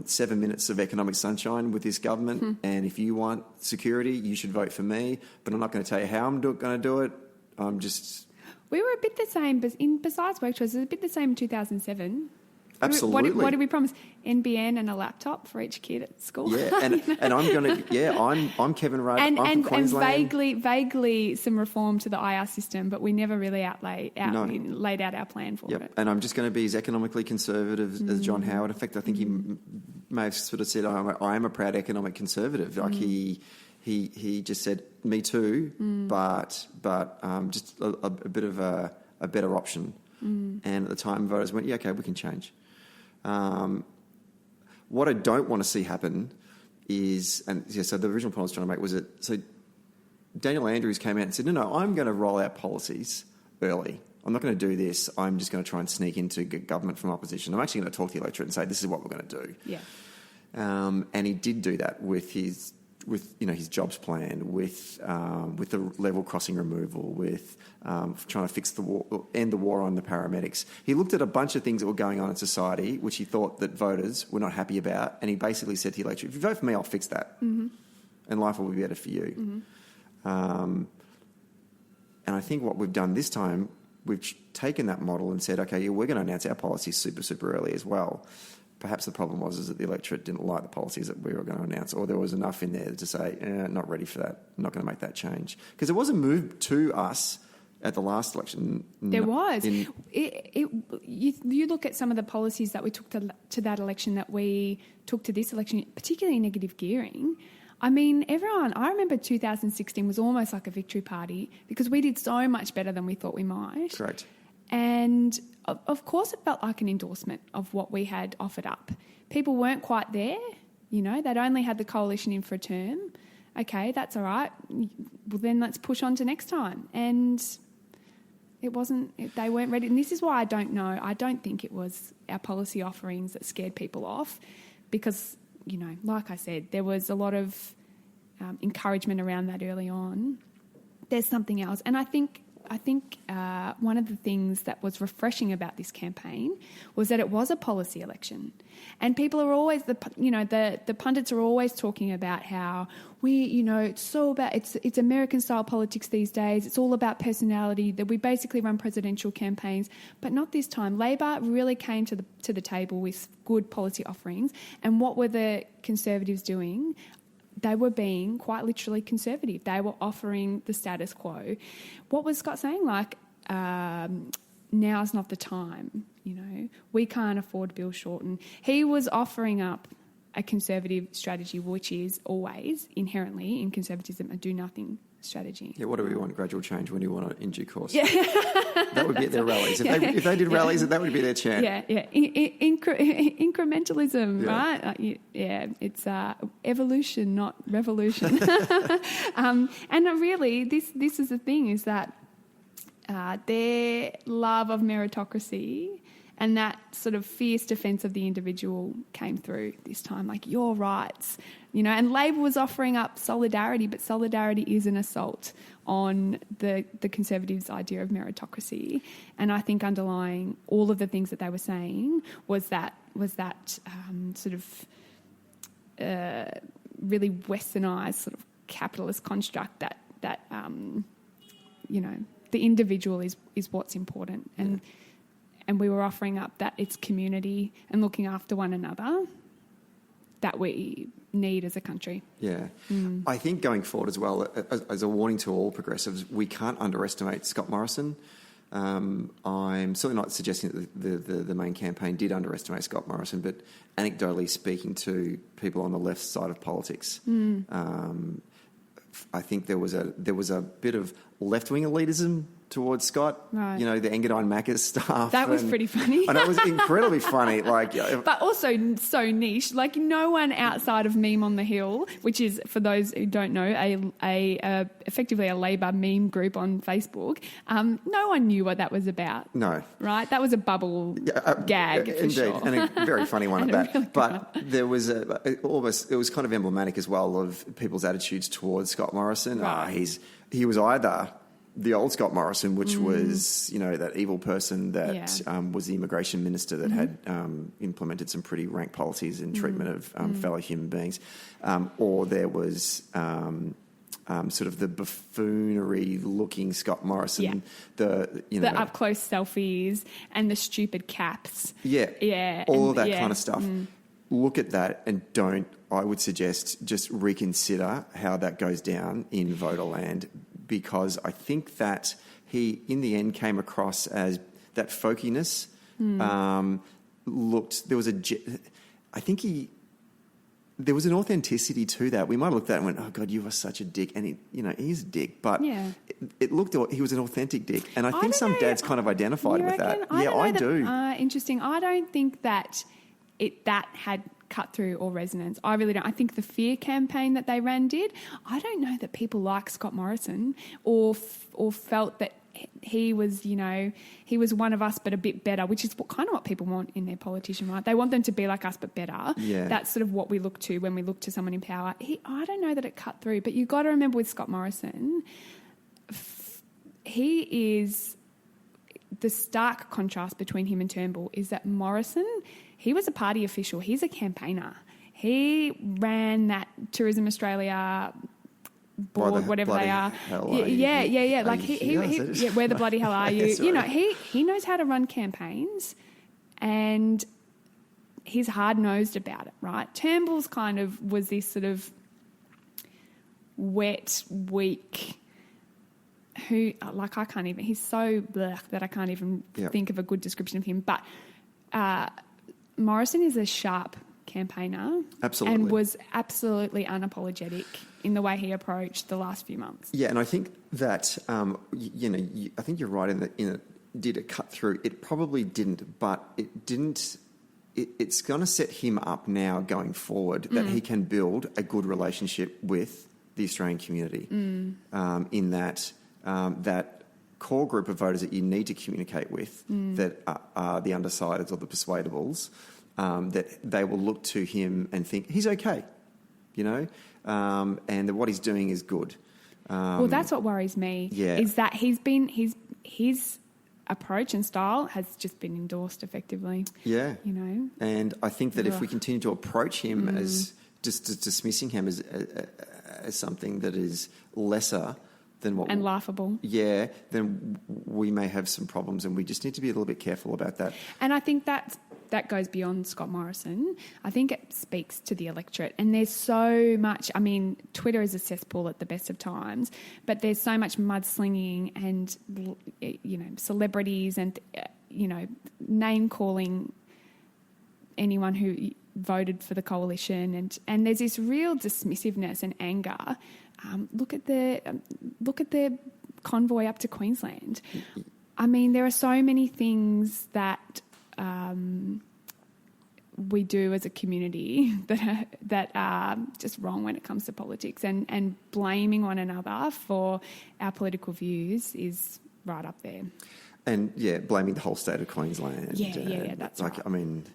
7 minutes of economic sunshine with this government, and if you want security, you should vote for me. But I'm not going to tell you how I'm going to do it. I'm just... We were a bit the same, but besides work choices, a bit the same in 2007. Absolutely. What did we promise? NBN and a laptop for each kid at school. Yeah, and I'm going to... I'm Kevin Rudd. I'm from Queensland. And vaguely some reform to the IR system, but we never really laid out our plan for it. And I'm just going to be as economically conservative as John Howard. In fact, I think he may have sort of said, I am a proud economic conservative. Like he just said, me too, but just a bit of a better option. And at the time, voters went, yeah, okay, we can change. What I don't want to see happen is, so the original point I was trying to make was that, so Daniel Andrews came out and said, no, I'm going to roll out policies early. I'm not going to do this. I'm just going to try and sneak into government from opposition. I'm actually going to talk to the electorate and say, this is what we're going to do. Yeah. And he did do that with his jobs plan, with the level crossing removal, with trying to fix the war, end the war on the paramedics. He looked at a bunch of things that were going on in society, which he thought that voters were not happy about, and he basically said to the electorate, if you vote for me, I'll fix that, and life will be better for you. And I think what we've done this time, we've taken that model and said, okay, we're going to announce our policies super, super early as well. Perhaps the problem was that the electorate didn't like the policies that we were going to announce, or there was enough in there to say, not ready for that, I'm not going to make that change. Because there was a move to us at the last election. There was. You look at some of the policies that we took to that election that we took to this election, particularly negative gearing. I mean, I remember 2016 was almost like a victory party because we did so much better than we thought we might. Correct. And of course it felt like an endorsement of what we had offered up. People weren't quite there, they'd only had the coalition in for a term. Okay, that's all right. Well, then let's push on to next time. And they weren't ready. And this is why I don't know. I don't think it was our policy offerings that scared people off because, like I said, there was a lot of encouragement around that early on. There's something else. And I think one of the things that was refreshing about this campaign was that it was a policy election, and people are always the pundits are always talking about how it's so about it's American style politics these days. It's all about personality, that we basically run presidential campaigns, but not this time. Labor really came to the table with good policy offerings, and what were the Conservatives doing? They were being quite literally conservative. They were offering the status quo. What was Scott saying? Like, now's not the time, we can't afford Bill Shorten. He was offering up a conservative strategy, which is always inherently in conservatism a do-nothing strategy. Yeah, what do we want? Gradual change. When do you want it in due course? Yeah. That would be at their rallies. If they did rallies, that would be their chant. Yeah. Incrementalism, right? It's evolution, not revolution. And really, this is the thing, is that their love of meritocracy and that sort of fierce defence of the individual came through this time, like your rights, and Labor was offering up solidarity, but solidarity is an assault on the Conservatives' idea of meritocracy. And I think underlying all of the things that they were saying was that sort of really westernised sort of capitalist construct that the individual is what's important. And we were offering up that it's community and looking after one another that we need as a country. Yeah. I think going forward as well, as a warning to all progressives, we can't underestimate Scott Morrison. I'm certainly not suggesting that the main campaign did underestimate Scott Morrison, but anecdotally speaking to people on the left side of politics, I think there was a bit of left-wing elitism towards Scott, right. The Engadine Macca's stuff. That was pretty funny. And it was incredibly funny. But also so niche. Like, no one outside of Meme on the Hill, which is, for those who don't know, a effectively a Labor meme group on Facebook, no one knew what that was about. No. Right? That was a bubble gag, for indeed, sure. And a very funny one at that. Really but there was it was kind of emblematic as well of people's attitudes towards Scott Morrison. Right. He was either the old Scott Morrison, which was, that evil person that was the immigration minister that had implemented some pretty rank policies in treatment of fellow human beings. Or there was sort of the buffoonery-looking Scott Morrison, the up-close selfies and the stupid caps. All of that kind of stuff. Look at that and I would suggest, just reconsider how that goes down in Voterland, because I think that he, in the end, came across as that folkiness. There was an authenticity to that. We might have looked at it and went, oh, God, you are such a dick. And he's a dick. But it looked like he was an authentic dick. And I think some dads kind of identified with that. I do. Interesting. I don't think that that had cut through or resonance. I really don't. I think the fear campaign that they ran did. I don't know that people like Scott Morrison or felt that he was, he was one of us but a bit better, which is kind of what people want in their politician, right? They want them to be like us but better. Yeah. That's sort of what we look to when we look to someone in power. I don't know that it cut through, but you've got to remember with Scott Morrison, he is... The stark contrast between him and Turnbull is that Morrison, he was a party official. He's a campaigner. He ran that Tourism Australia board, whatever they are. Yeah. Like where the bloody hell are you? He knows how to run campaigns, and he's hard-nosed about it, right? Turnbull's kind of was this sort of wet, weak... who, like, I can't even... He's so blech that I can't even think of a good description of him. But Morrison is a sharp campaigner. Absolutely. And was absolutely unapologetic in the way he approached the last few months. Yeah, and I think that, I think you're right in that did it cut through? It probably didn't, but it didn't... It's going to set him up now going forward that he can build a good relationship with the Australian community in that... that core group of voters that you need to communicate with that are the undecideds or the persuadables, that they will look to him and think he's okay, and that what he's doing is good. Well, that's what worries me, is that his approach and style has just been endorsed effectively. Yeah. And I think that if we continue to approach him as just dismissing him as something that is lesser... and laughable. Yeah, then we may have some problems, and we just need to be a little bit careful about that. And I think that goes beyond Scott Morrison. I think it speaks to the electorate. And there's so much... I mean, Twitter is a cesspool at the best of times, but there's so much mudslinging and, celebrities and, name-calling anyone who voted for the coalition. And there's this real dismissiveness and anger... Look at the convoy up to Queensland. I mean, there are so many things that we do as a community that are just wrong when it comes to politics, and blaming one another for our political views is right up there. And blaming the whole state of Queensland. That's like, right. I mean,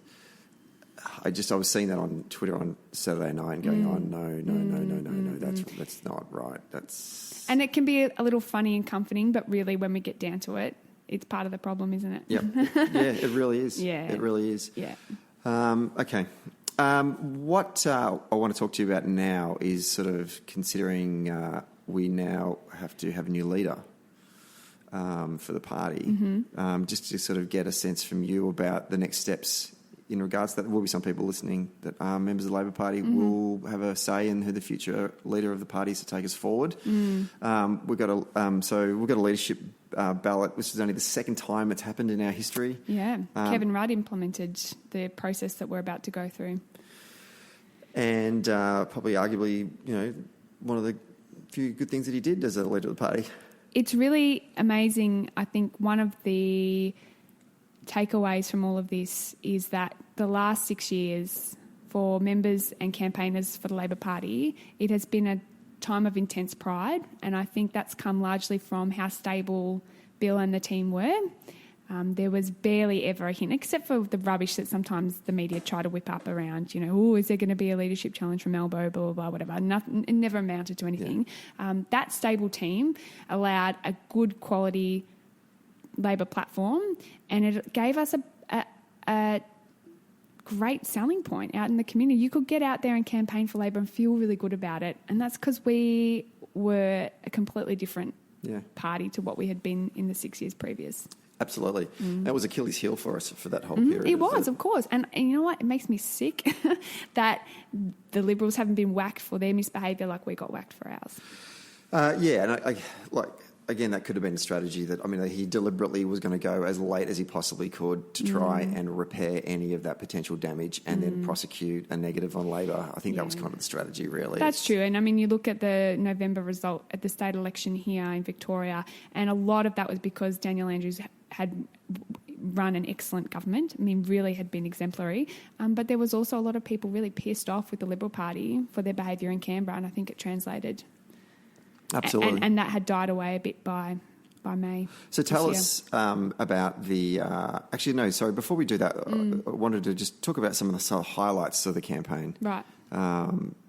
I was seeing that on Twitter on Saturday night and going, oh, no, that's not right. And it can be a little funny and comforting, but really when we get down to it, it's part of the problem, isn't it? Yep. Yeah, it really is. Yeah. It really is. Yeah. Okay. What I want to talk to you about now is sort of considering we now have to have a new leader for the party, just to sort of get a sense from you about the next steps in regards to that. There will be some people listening that are members of the Labor Party will have a say in who the future leader of the party is to take us forward. We've got a leadership ballot. This is only the second time it's happened in our history. Yeah, Kevin Rudd implemented the process that we're about to go through, and probably arguably, one of the few good things that he did as a leader of the party. It's really amazing. I think one of the takeaways from all of this is that the last 6 years for members and campaigners for the Labor Party, it has been a time of intense pride, and I think that's come largely from how stable Bill and the team were. There was barely ever a hint, except for the rubbish that sometimes the media try to whip up around, is there going to be a leadership challenge from Elbow, blah, blah, blah, whatever. Nothing, it never amounted to anything. Yeah. That stable team allowed a good quality Labor platform, and it gave us a great selling point out in the community. You could get out there and campaign for Labor and feel really good about it, and that's because we were a completely different party to what we had been in the 6 years previous. Absolutely. That was Achilles' heel for us for that whole period. It was, of course. And you know what? It makes me sick that the Liberals haven't been whacked for their misbehaviour like we got whacked for ours. And again, that could have been a strategy that, he deliberately was going to go as late as he possibly could to try and repair any of that potential damage and then prosecute a negative on Labor. I think that was kind of the strategy, really. That's true. And you look at the November result at the state election here in Victoria, and a lot of that was because Daniel Andrews had run an excellent government. Really had been exemplary. But there was also a lot of people really pissed off with the Liberal Party for their behaviour in Canberra, and I think it translated. Absolutely. And that had died away a bit by May. So tell us about the... before we do that, I wanted to just talk about some of the highlights of the campaign. Right.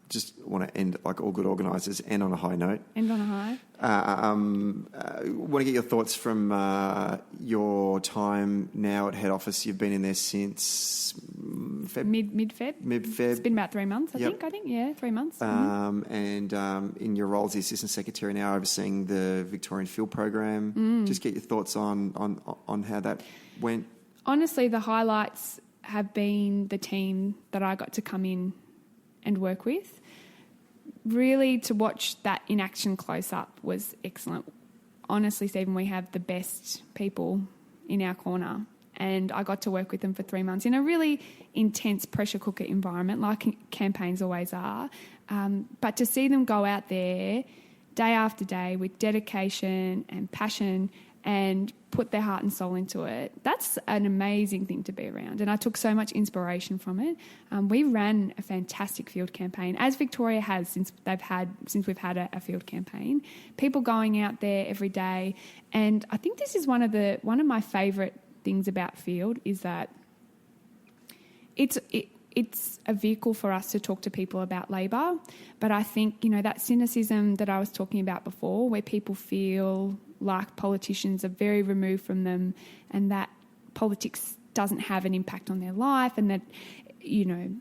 Just want to end, like all good organisers, end on a high note. End on a high. Want to get your thoughts from your time now at head office. You've been in there since mid-Feb. It's been about 3 months, I think. Yeah, 3 months. And in your role as the Assistant Secretary now, overseeing the Victorian Field Program. Just get your thoughts on how that went. Honestly, the highlights have been the team that I got to come in and work with. Really, to watch that in action close up was excellent. Honestly, Stephen, we have the best people in our corner, and I got to work with them for 3 months in a really intense pressure cooker environment, like campaigns always are. But to see them go out there day after day with dedication and passion and put their heart and soul into it, that's an amazing thing to be around. And I took so much inspiration from it. We ran a fantastic field campaign, as Victoria has since we've had a field campaign. People going out there every day. And I think this is one of my favourite things about field is that it's a vehicle for us to talk to people about Labor. But I think, that cynicism that I was talking about before, where people feel like politicians are very removed from them and that politics doesn't have an impact on their life, and that,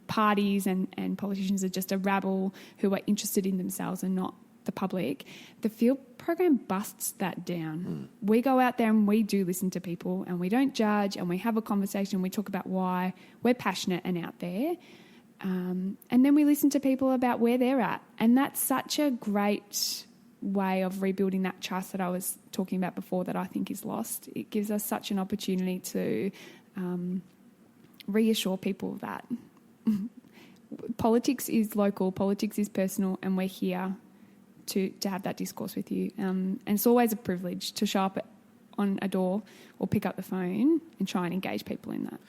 parties and politicians are just a rabble who are interested in themselves and not the public. The field program busts that down. We go out there and we do listen to people, and we don't judge, and we have a conversation. We talk about why we're passionate and out there. And then we listen to people about where they're at. And that's such a great way of rebuilding that trust that I was talking about before that I think is lost. It gives us such an opportunity to reassure people that politics is local, politics is personal, and we're here to have that discourse with you. And it's always a privilege to show up on a door or pick up the phone and try and engage people in that.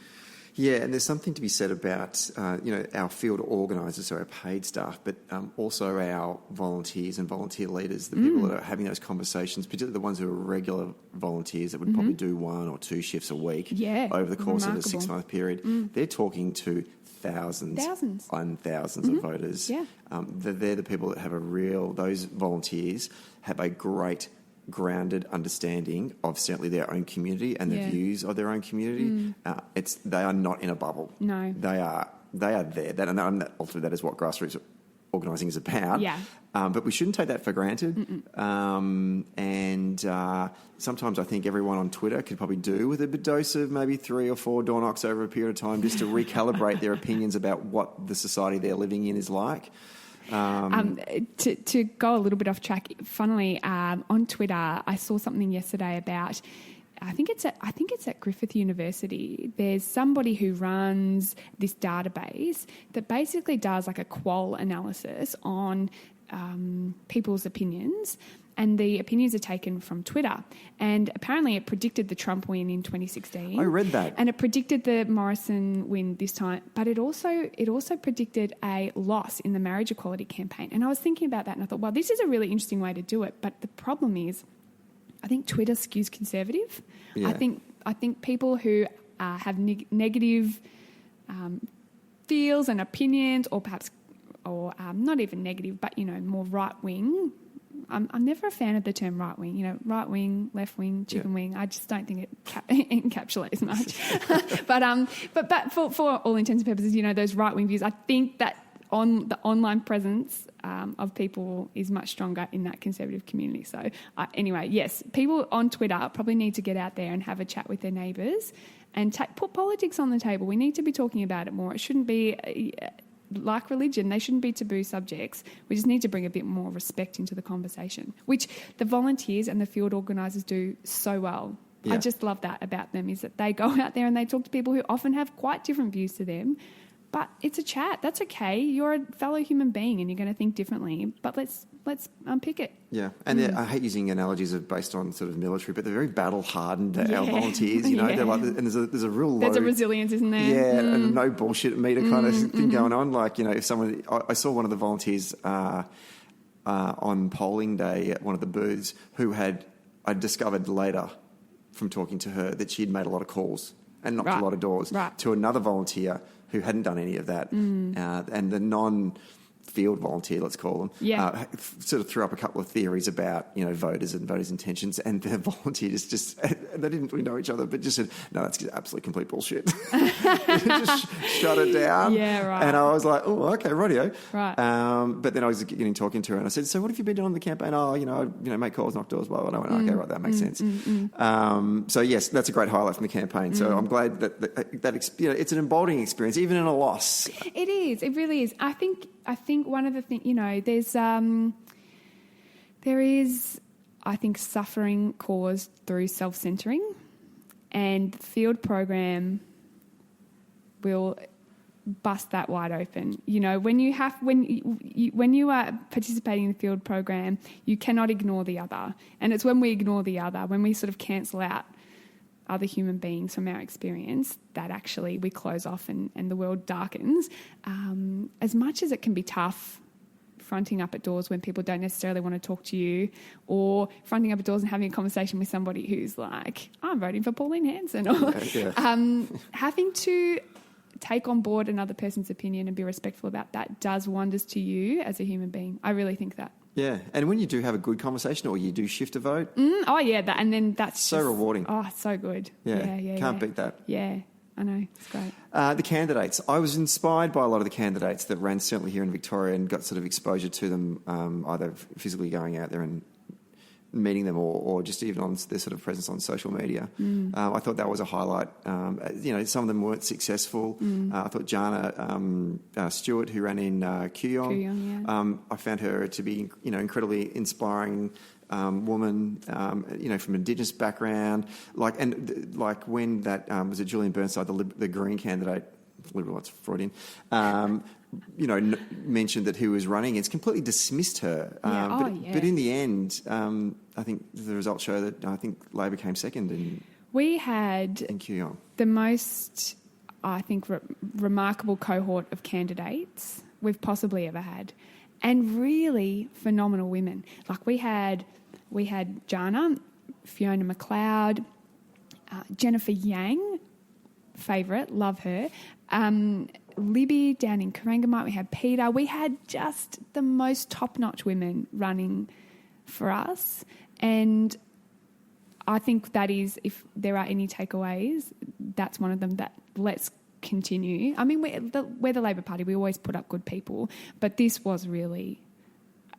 Yeah, and there's something to be said about, our field organisers, so our paid staff, but also our volunteers and volunteer leaders, the people that are having those conversations, particularly the ones who are regular volunteers that would probably do 1 or 2 shifts a week over the course of a 6-month period. They're talking to thousands and thousands of voters. Yeah. They're the people that have those volunteers have a great grounded understanding of certainly their own community and the views of their own community. They are not in a bubble. No, they are there. Ultimately, that is what grassroots organising is about. Yeah. But we shouldn't take that for granted. And sometimes I think everyone on Twitter could probably do with a bit dose of maybe 3 or 4 door knocks over a period of time just to recalibrate their opinions about what the society they're living in is like. To go a little bit off track, funnily, on Twitter, I saw something yesterday about, I think it's at Griffith University. There's somebody who runs this database that basically does like a qual analysis on people's opinions. And the opinions are taken from Twitter. And apparently it predicted the Trump win in 2016. I read that. And it predicted the Morrison win this time. But it also predicted a loss in the marriage equality campaign. And I was thinking about that and I thought, well, this is a really interesting way to do it. But the problem is, I think Twitter skews conservative. Yeah. I think people who have negative feels and opinions, or perhaps, not even negative, but, more right-wing. I'm never a fan of the term right-wing. Right wing, left wing, chicken wing. I just don't think it encapsulates much. but for all intents and purposes, those right-wing views, I think that on the online presence of people is much stronger in that conservative community. So anyway, yes, people on Twitter probably need to get out there and have a chat with their neighbours and put politics on the table. We need to be talking about it more. It shouldn't be like religion. They shouldn't be taboo subjects. We just need to bring a bit more respect into the conversation, which the volunteers and the field organisers do so well. Yeah. I just love that about them, is that they go out there and they talk to people who often have quite different views to them. But it's a chat. That's okay. You're a fellow human being and you're going to think differently. But let's unpick it. Yeah. And I hate using analogies based on sort of military, but they're very battle-hardened, our volunteers. They're like, and there's a real There's a resilience, isn't there? Yeah, and a no bullshit meter kind of thing going on. Like, if someone... I saw one of the volunteers on polling day at one of the booths who I discovered later from talking to her that she'd made a lot of calls and knocked a lot of doors to another volunteer who hadn't done any of that. And the non-field volunteer, let's call them, sort of threw up a couple of theories about, voters and voters' intentions. And the volunteers just they didn't really know each other, but just said, no, that's absolutely complete bullshit. Just shut it down. Yeah, right. And I was like, oh, okay, rightio. Right. But then I was talking to her and I said, so what have you been doing on the campaign? I make calls, knock doors, blah, blah, blah. I went, okay, right, that makes sense. So yes, that's a great highlight from the campaign. So I'm glad that it's an emboldening experience, even in a loss. It is. It really is. I think one of the things, there is, I think, suffering caused through self-centering, and the field program will bust that wide open. When you are participating in the field program, you cannot ignore the other, and it's when we ignore the other, when we sort of cancel out other human beings from our experience, that actually we close off and the world darkens. As much as it can be tough fronting up at doors when people don't necessarily want to talk to you, or fronting up at doors and having a conversation with somebody who's like, I'm voting for Pauline Hanson, or having to take on board another person's opinion and be respectful about that does wonders to you as a human being. I really think that. Yeah, and when you do have a good conversation or you do shift a vote... and then that's so rewarding. Oh, so good. Yeah, can't beat that. Yeah, I know, it's great. The candidates. I was inspired by a lot of the candidates that ran certainly here in Victoria and got sort of exposure to them, either physically going out there and meeting them or just even on their sort of presence on social media. I thought that was a highlight. Some of them weren't successful. I thought Jana Stewart, who ran in Kooyong, I found her to be incredibly inspiring woman, from Indigenous background. Like when that was it Julian Burnside, the Green candidate, Liberal, it's Freudian, mentioned that who was running, it's completely dismissed her. But in the end, I think the results show that I think Labor came second in Kooyong. The most, I think, remarkable cohort of candidates we've possibly ever had, and really phenomenal women. Like we had Jana, Fiona McLeod, Jennifer Yang, favourite, love her. Libby down in Corangamite, we had Peter. We had just the most top-notch women running for us. And I think that is, if there are any takeaways, that's one of them, that let's continue. I mean, we're the Labor Party. We always put up good people. But this was really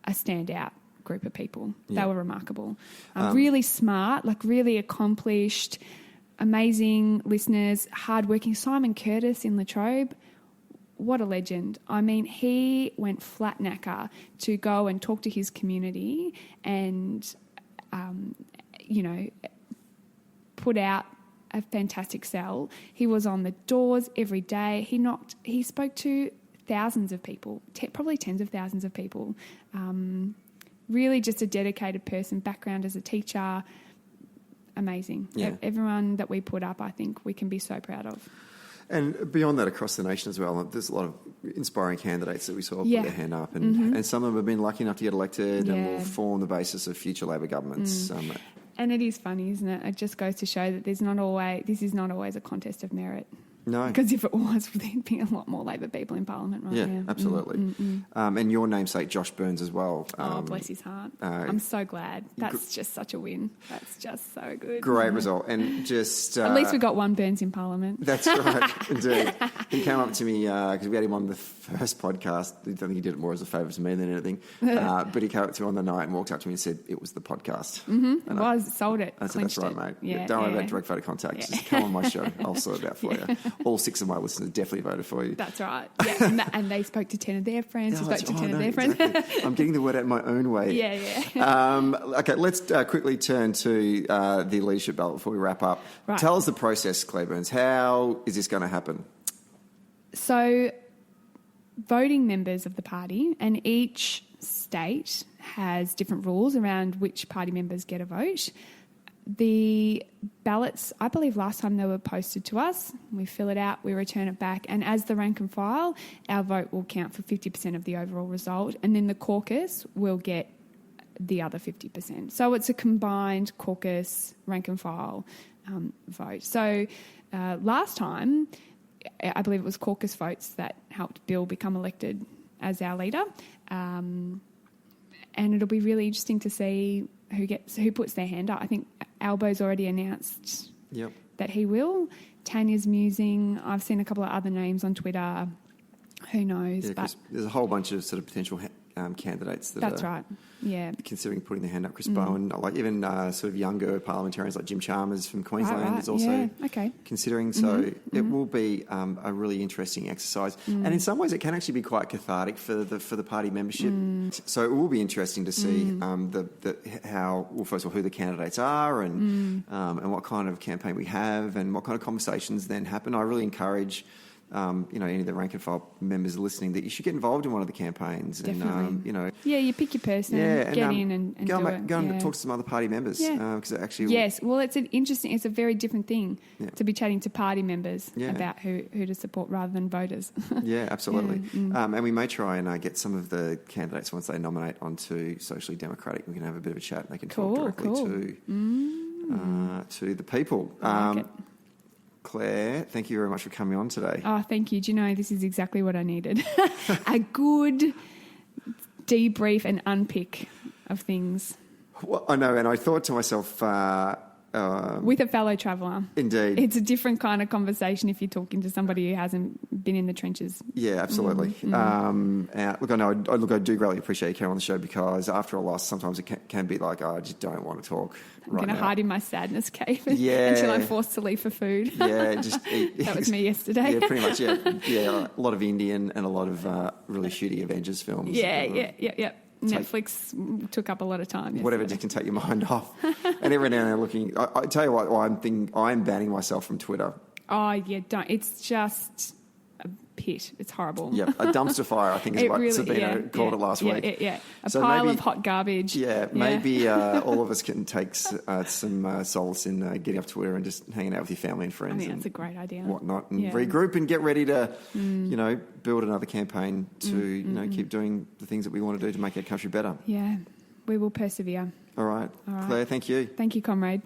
a standout group of people. Yeah. They were remarkable. Really smart, really accomplished, amazing listeners, hardworking. Simon Curtis in Latrobe, what a legend. I mean, he went flat knacker to go and talk to his community and, put out a fantastic sell. He was on the doors every day. He spoke to thousands of people, probably tens of thousands of people. Really just a dedicated person, background as a teacher. Amazing. Yeah. Everyone that we put up, I think we can be so proud of. And beyond that, across the nation as well, there's a lot of inspiring candidates that we saw put their hand up, and some of them have been lucky enough to get elected and will form the basis of future Labor governments. And it is funny, isn't it? It just goes to show that this is not always a contest of merit. No. Because if it was, there'd be a lot more Labor people in Parliament right now. Yeah, absolutely. And your namesake, Josh Burns, as well. Bless his heart. I'm so glad. That's just such a win. That's just so good. Great result. And just... At least we got one Burns in Parliament. That's right, indeed. He came up to me, because we had him on the first podcast. I don't think he did it more as a favour to me than anything. But he came up to me on the night and walked up to me and said, it was the podcast. Mm-hmm. It was. Sold it. I said, that's right, mate. Yeah, Don't worry about direct voter contact. Just come on my show. I'll sort it out for you. All 6 of my listeners definitely voted for you. That's right. Yeah, and they spoke to 10 of their friends. Who spoke to 10 of their friends. Exactly. I'm getting the word out my own way. Yeah. Okay, let's quickly turn to the leadership ballot before we wrap up. Right. Tell us the process, Clare Burns. How is this going to happen? So, voting members of the party, and each state has different rules around which party members get a vote. The ballots, I believe last time they were posted to us, we fill it out, we return it back, and as the rank and file, our vote will count for 50% of the overall result, and then the caucus will get the other 50%. So it's a combined caucus, rank and file vote. So last time, I believe it was caucus votes that helped Bill become elected as our leader, and it'll be really interesting to see who puts their hand up. I think Albo's already announced that he will. Tanya's musing. I've seen a couple of other names on Twitter. Who knows? Yeah, but there's a whole bunch of sort of potential candidates that right. Yeah. Considering putting their hand up. Chris Bowen, like even sort of younger parliamentarians like Jim Chalmers from Queensland is also considering. So it will be a really interesting exercise, and in some ways it can actually be quite cathartic for the party membership. So it will be interesting to see first of all who the candidates are and what kind of campaign we have and what kind of conversations then happen. I really encourage. Any of the rank and file members listening, that you should get involved in one of the campaigns. Definitely. And, you pick your person, get in and go do it. Go and talk to some other party members. Because it actually... Yes, well, it's a very different thing to be chatting to party members about who to support rather than voters. Yeah, absolutely. And we may try and get some of the candidates, once they nominate, onto Socially Democratic. We can have a bit of a chat and they can talk directly to the people. I like it. Claire, thank you very much for coming on today. Oh, thank you. Do you know, this is exactly what I needed. A good debrief and unpick of things. Well, I know, and I thought to myself... with a fellow traveller. Indeed. It's a different kind of conversation if you're talking to somebody who hasn't been in the trenches. Yeah, absolutely. Look, I do greatly appreciate you coming on the show, because after a loss, sometimes it can be like, I just don't want to talk. I'm going to hide in my sadness cave until I'm forced to leave for food. Yeah, just eat. That was me yesterday. Yeah, pretty much, yeah. A lot of Indian and a lot of really shitty Avengers films. Yeah. Netflix took up a lot of time yesterday. Whatever just can take your mind off. And every now and then looking... I tell you what, I'm banning myself from Twitter. Oh, yeah, don't. It's just... a pit. It's horrible. Yeah, a dumpster fire, I think is what Sabina called it last week. Yeah. A pile of hot garbage. Yeah, maybe all of us can take some solace in getting off Twitter and just hanging out with your family and friends. I think that's a great idea. Whatnot, and regroup and get ready to, build another campaign to, keep doing the things that we want to do to make our country better. Yeah, we will persevere. All right. Claire, thank you. Thank you, comrade.